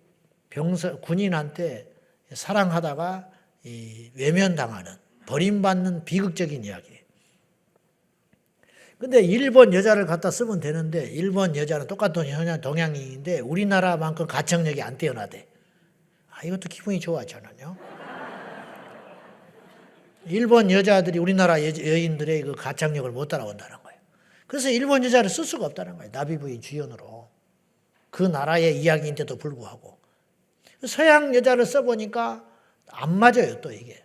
군인한테 사랑하다가 외면당하는 버림받는 비극적인 이야기예요. 근데 일본 여자를 갖다 쓰면 되는데 일본 여자는 똑같은 동양인인데 우리나라만큼 가창력이 안 뛰어나대. 이것도 기분이 좋아 저는요. 일본 여자들이 우리나라 여인들의 그 가창력을 못 따라온다는 거예요. 그래서 일본 여자를 쓸 수가 없다는 거예요. 나비부인 주연으로. 그 나라의 이야기인데도 불구하고. 서양 여자를 써보니까 안 맞아요 또 이게.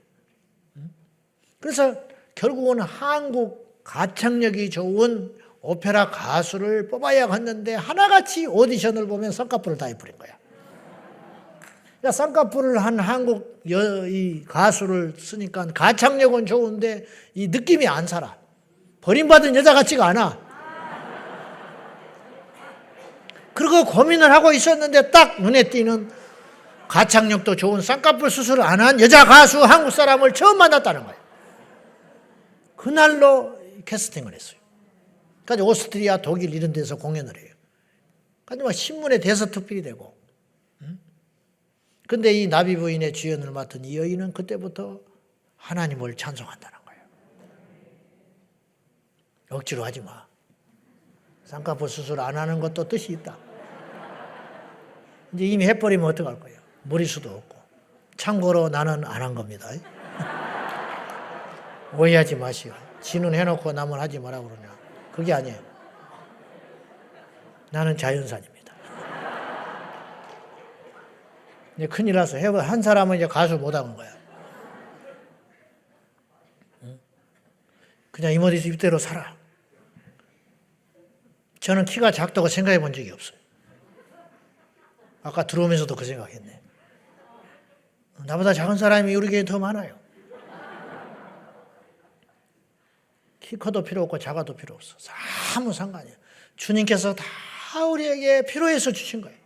그래서 결국은 한국 가창력이 좋은 오페라 가수를 뽑아야 했는데 하나같이 오디션을 보면 쌍꺼풀을 다 해버린 거야. 그러니까 쌍꺼풀을 한 한국 이 가수를 쓰니까 가창력은 좋은데 이 느낌이 안 살아. 버림받은 여자 같지가 않아. 그리고 고민을 하고 있었는데 딱 눈에 띄는 가창력도 좋은 쌍꺼풀 수술을 안 한 여자 가수 한국 사람을 처음 만났다는 거예요. 그날로 캐스팅을 했어요. 그러니까 오스트리아, 독일 이런 데서 공연을 해요. 그러니까 신문에 대서특필이 되고. 근데 이 나비 부인의 주연을 맡은 이 여인은 그때부터 하나님을 찬송한다는 거예요. 억지로 하지 마. 쌍꺼풀 수술 안 하는 것도 뜻이 있다. 이제 이미 해버리면 어떡할 거예요? 머리수도 없고. 참고로 나는 안 한 겁니다. 오해하지 마시오. 지는 해놓고 남은 하지 마라 그러냐. 그게 아니에요. 나는 자연산입니다. 이제 큰일 났어. 한 사람은 이제 가수 못하는 거야. 그냥 이모디스 입대로 살아. 저는 키가 작다고 생각해 본 적이 없어요. 아까 들어오면서도 그 생각했네. 나보다 작은 사람이 우리 교회에 더 많아요. 키 커도 필요 없고 작아도 필요 없어. 아무 상관이에요. 주님께서 다 우리에게 필요해서 주신 거예요.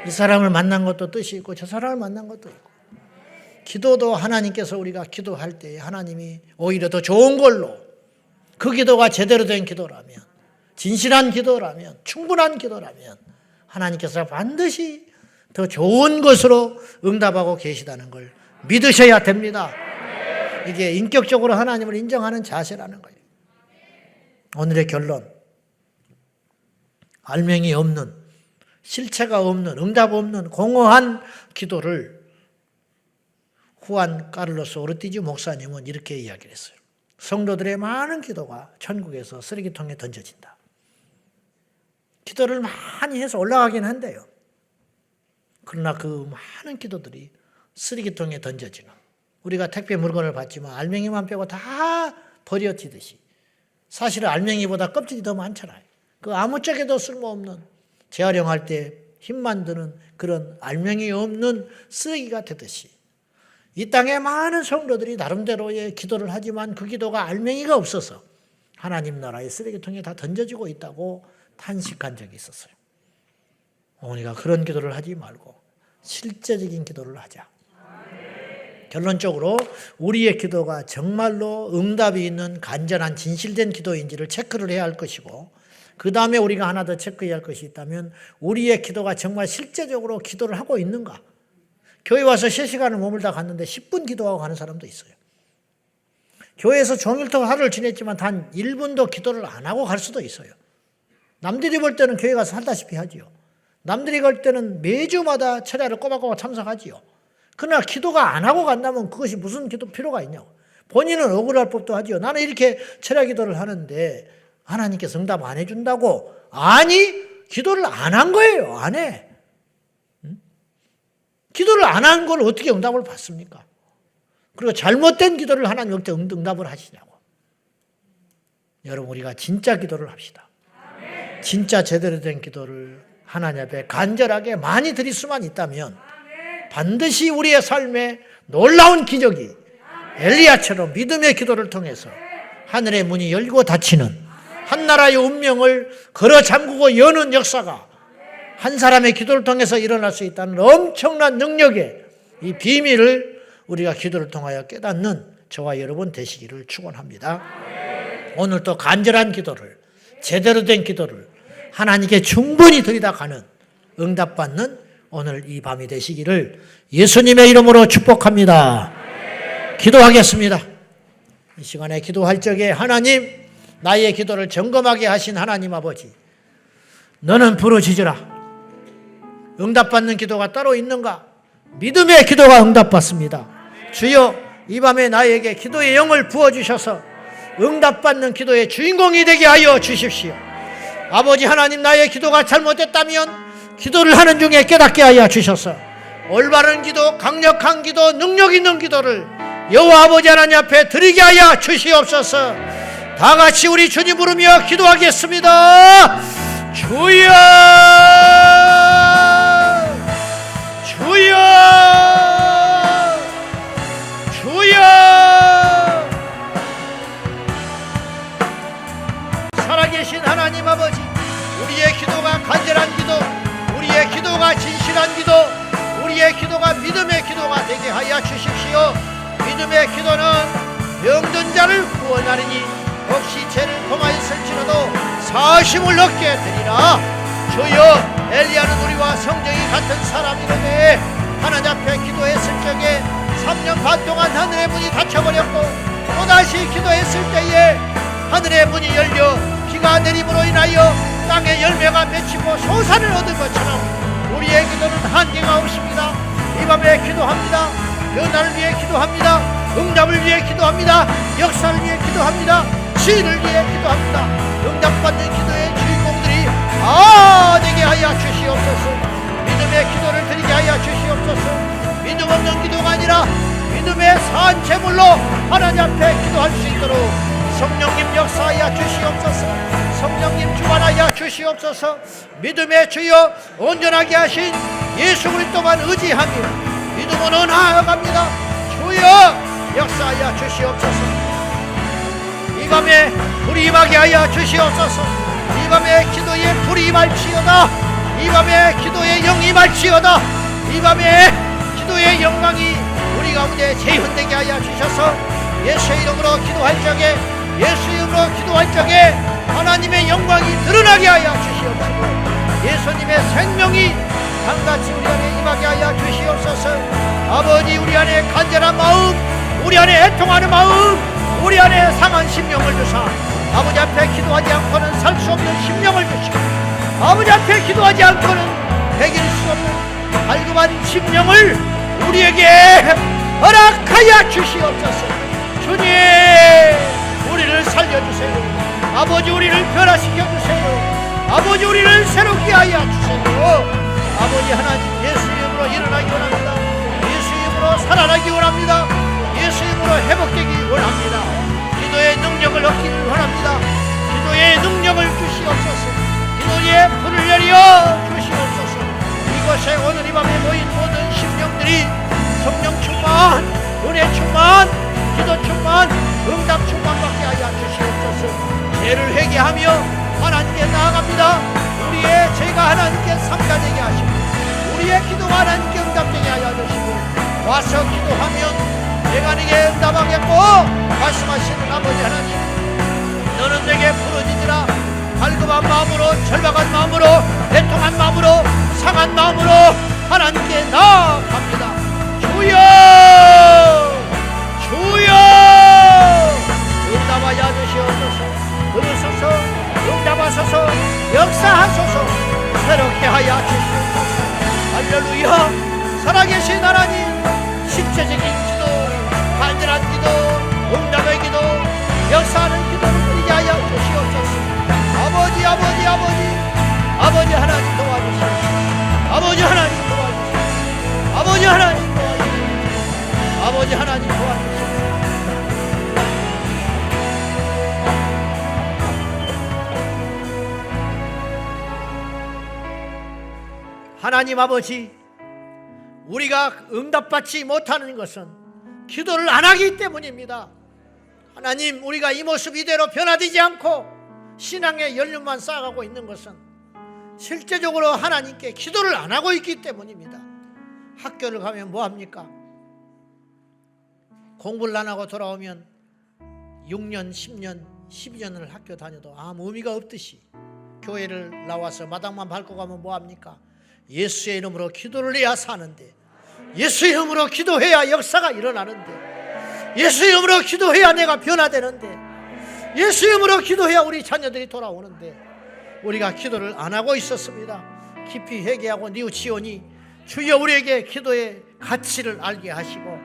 이 사람을 만난 것도 뜻이 있고 저 사람을 만난 것도 있고. 기도도 하나님께서 우리가 기도할 때 하나님이 오히려 더 좋은 걸로 그 기도가 제대로 된 기도라면 진실한 기도라면 충분한 기도라면 하나님께서 반드시 더 좋은 것으로 응답하고 계시다는 걸 믿으셔야 됩니다. 이게 인격적으로 하나님을 인정하는 자세라는 거예요. 오늘의 결론. 알맹이 없는, 실체가 없는, 응답 없는 공허한 기도를 후안 카를로스 오르티지 목사님은 이렇게 이야기를 했어요. 성도들의 많은 기도가 천국에서 쓰레기통에 던져진다. 기도를 많이 해서 올라가긴 한데요. 그러나 그 많은 기도들이 쓰레기통에 던져지는, 우리가 택배 물건을 받지만 알맹이만 빼고 다 버려지듯이 사실은 알맹이보다 껍질이 더 많잖아요. 그 아무짝에도 쓸모없는, 재활용할 때 힘만 드는 그런 알맹이 없는 쓰레기가 되듯이 이 땅에 많은 성도들이 나름대로의 기도를 하지만 그 기도가 알맹이가 없어서 하나님 나라의 쓰레기통에 다 던져지고 있다고 탄식한 적이 있었어요. 어머니가 그런 기도를 하지 말고 실제적인 기도를 하자. 결론적으로 우리의 기도가 정말로 응답이 있는 간절한 진실된 기도인지를 체크를 해야 할 것이고, 그 다음에 우리가 하나 더 체크해야 할 것이 있다면 우리의 기도가 정말 실제적으로 기도를 하고 있는가. 교회 와서 3시간을 머물다 갔는데 10분 기도하고 가는 사람도 있어요. 교회에서 종일토록 하루를 지냈지만 단 1분도 기도를 안 하고 갈 수도 있어요. 남들이 볼 때는 교회 가서 살다시피 하지요. 남들이 갈 때는 매주마다 철야를 꼬박꼬박 참석하지요. 그러나 기도가 안 하고 간다면 그것이 무슨 기도 필요가 있냐고. 본인은 억울할 법도 하지요. 나는 이렇게 철야 기도를 하는데 하나님께서 응답 안 해준다고. 아니, 기도를 안 한 거예요. 안 해. 기도를 안 한 걸 어떻게 응답을 받습니까? 그리고 잘못된 기도를 하나님 어떻게 응답을 하시냐고. 여러분, 우리가 진짜 기도를 합시다. 진짜 제대로 된 기도를 하나님 앞에 간절하게 많이 드릴 수만 있다면 반드시 우리의 삶에 놀라운 기적이 엘리야처럼 믿음의 기도를 통해서 하늘의 문이 열고 닫히는, 한 나라의 운명을 걸어 잠그고 여는 역사가 한 사람의 기도를 통해서 일어날 수 있다는 엄청난 능력의 이 비밀을 우리가 기도를 통하여 깨닫는 저와 여러분 되시기를 축원합니다. 오늘 또 간절한 기도를, 제대로 된 기도를 하나님께 충분히 드리다가는 응답받는 오늘 이 밤이 되시기를 예수님의 이름으로 축복합니다. 기도하겠습니다. 이 시간에 기도할 적에 하나님, 나의 기도를 점검하게 하신 하나님 아버지, 너는 부르짖으라. 응답받는 기도가 따로 있는가? 믿음의 기도가 응답받습니다. 주여, 이 밤에 나에게 기도의 영을 부어주셔서 응답받는 기도의 주인공이 되게 하여 주십시오. 아버지 하나님, 나의 기도가 잘못됐다면 기도를 하는 중에 깨닫게 하여 주셔서 올바른 기도, 강력한 기도, 능력 있는 기도를 여호와 아버지 하나님 앞에 드리게 하여 주시옵소서. 다 같이 우리 주님 부르며 기도하겠습니다. 주여, 주여, 주여. 살아계신 하나님 아버지, 우리의 기도가 간절한 기도, 우리의 기도가 진실한 기도, 우리의 기도가 믿음의 기도가 되게 하여 주십시오. 믿음의 기도는 병든 자를 구원하리니 혹시 죄를 범하였을지라도 사심을 얻게 되리라. 주여, 엘리야는 우리와 성정이 같은 사람이로되 하나님 앞에 기도했을 적에 3년 반 동안 하늘의 문이 닫혀버렸고 또다시 기도했을 때에 하늘의 문이 열려 비가 내림으로 인하여 땅에 열매가 맺히고 소산을 얻은 것처럼 우리의 기도는 한계가 없습니다. 이 밤에 기도합니다. 변화를 위해 기도합니다. 응답을 위해 기도합니다. 역사를 위해 기도합니다. 시를 위해 기도합니다. 응답받는 기도의 주인공들이 되게 하여 주시옵소서. 믿음의 기도를 드리게 하여 주시옵소서. 믿음 없는 기도가 아니라 믿음의 산 제물로 하나님 앞에 기도할 수 있도록 성령님 역사하여 주시옵소서. 성령님 주관하여 주시옵소서. 믿음의 주여 온전하게 하신 예수 그리스도만 의지하며 믿음으로 나아갑니다. 주여 역사하여 주시옵소서. 이 밤에 불이 임하게 하여 주시옵소서. 이 밤에 기도에 불이 임할지어다. 이 밤에 기도에 영이 임할지어다. 이 밤에 기도의 영광이 우리 가운데 재현되게 하여 주셔서 예수의 이름으로 기도할 적에, 예수 이름으로 기도할 적에 하나님의 영광이 드러나게 하여 주시옵소서. 예수님의 생명이 강같이 우리 안에 임하게 하여 주시옵소서. 아버지, 우리 안에 간절한 마음, 우리 안에 애통하는 마음, 우리 안에 상한 심령을 주사 아버지 앞에 기도하지 않고는 살 수 없는 심령을 주시고 아버지 앞에 기도하지 않고는 배길 수 없는 달급한 심령을 우리에게 허락하여 주시옵소서. 주님, 우리를 살려주세요. 아버지, 우리를 변화시켜주세요. 아버지, 우리를 새롭게 하여 주세요. 아버지 하나님, 예수 이름으로 일어나기 원합니다. 예수 이름으로 살아나기 원합니다. 예수 이름으로 회복되기 원합니다. 기도의 능력을 얻기를 원합니다. 기도의 능력을 주시옵소서. 기도의 불을 내려 주시옵소서. 이곳에 오늘 이 밤에 모인 모든 심령들이 성령 충만, 은혜 충만, 기도 충만, 응답 충만 받게 하여 주시옵소서. 죄를 회개하며 하나님께 나아갑니다. 상한 마음으로 하나님께 나아갑니다. 주여 주여 응답하여 주시옵소서. 들으소서 응답하소서. 역사하소서. 새롭게 하여 주시옵소서. 할렐루야. 살아계신 하나님, 실체적인 기도, 간절한 기도, 응답의 기도, 역사하는 기도를 드리게 하여 주시옵소서. 아버지 아버지 아버지 아버지 하나님 도와주시옵소서. 아버지 하나님 도와주시옵소서. 아버지 하나님 도와주시옵소서. 아버지 하나님 도와주시옵소서. 하나님 아버지, 우리가 응답받지 못하는 것은 기도를 안 하기 때문입니다. 하나님, 우리가 이 모습 이대로 변화되지 않고 신앙의 연륜만 쌓아가고 있는 것은 실제적으로 하나님께 기도를 안 하고 있기 때문입니다. 학교를 가면 뭐합니까? 공부를 안 하고 돌아오면 6년, 10년, 12년을 학교 다녀도 아무 의미가 없듯이 교회를 나와서 마당만 밟고 가면 뭐합니까? 예수의 이름으로 기도를 해야 사는데, 예수의 이름으로 기도해야 역사가 일어나는데, 예수의 이름으로 기도해야 내가 변화되는데, 예수의 이름으로 기도해야 우리 자녀들이 돌아오는데 우리가 기도를 안 하고 있었습니다. 깊이 회개하고 뉘우치오니 주여 우리에게 기도의 가치를 알게 하시고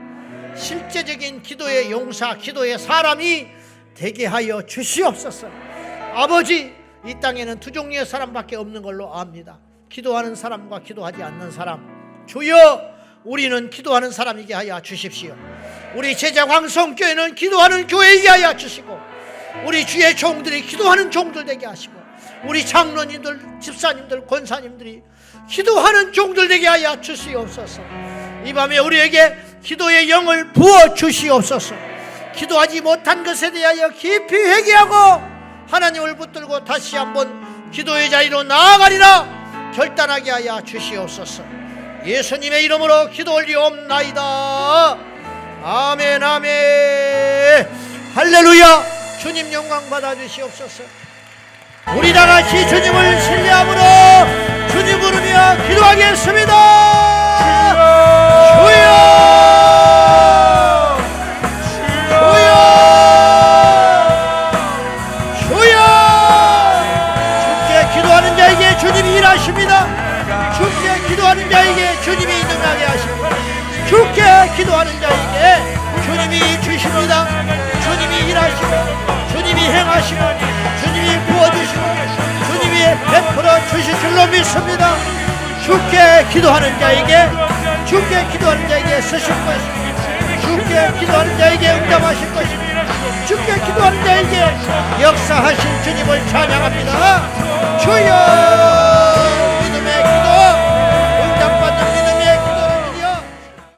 실제적인 기도의 용사, 기도의 사람이 되게 하여 주시옵소서. 아버지, 이 땅에는 두 종류의 사람밖에 없는 걸로 압니다. 기도하는 사람과 기도하지 않는 사람. 주여, 우리는 기도하는 사람이게 하여 주십시오. 우리 제자광성교회는 기도하는 교회이게 하여 주시고, 우리 주의 종들이 기도하는 종들 되게 하시고, 우리 장로님들, 집사님들, 권사님들이 기도하는 종들 되게 하여 주시옵소서. 이 밤에 우리에게 기도의 영을 부어 주시옵소서. 기도하지 못한 것에 대하여 깊이 회개하고 하나님을 붙들고 다시 한번 기도의 자리로 나아가리라 결단하게 하여 주시옵소서. 예수님의 이름으로 기도 올리옵나이다. 아멘 아멘. 할렐루야. 주님 영광 받아 주시옵소서. 우리 다 같이 주님을 신뢰함으로 주님 부르며 기도하겠습니다. 주여 주여 주여. 주께 기도하는 자에게 주님이 일하십니다. 주께 기도하는 자에게 주님이 능하게 하십니다. 주께 기도하는 자에게 주님이 주십니다. 주님이 일하시고 주님이 행하시고 주님이 부어주시고 주님이 베풀어 주실 줄로 믿습니다. 주께 기도하는 자에게, 주께 기도하는 자에게 쓰실 것입니다. 주께 기도하는 자에게 응답하실 것입니다. 주께 기도하는 자에게 역사하신 주님을 찬양합니다. 주여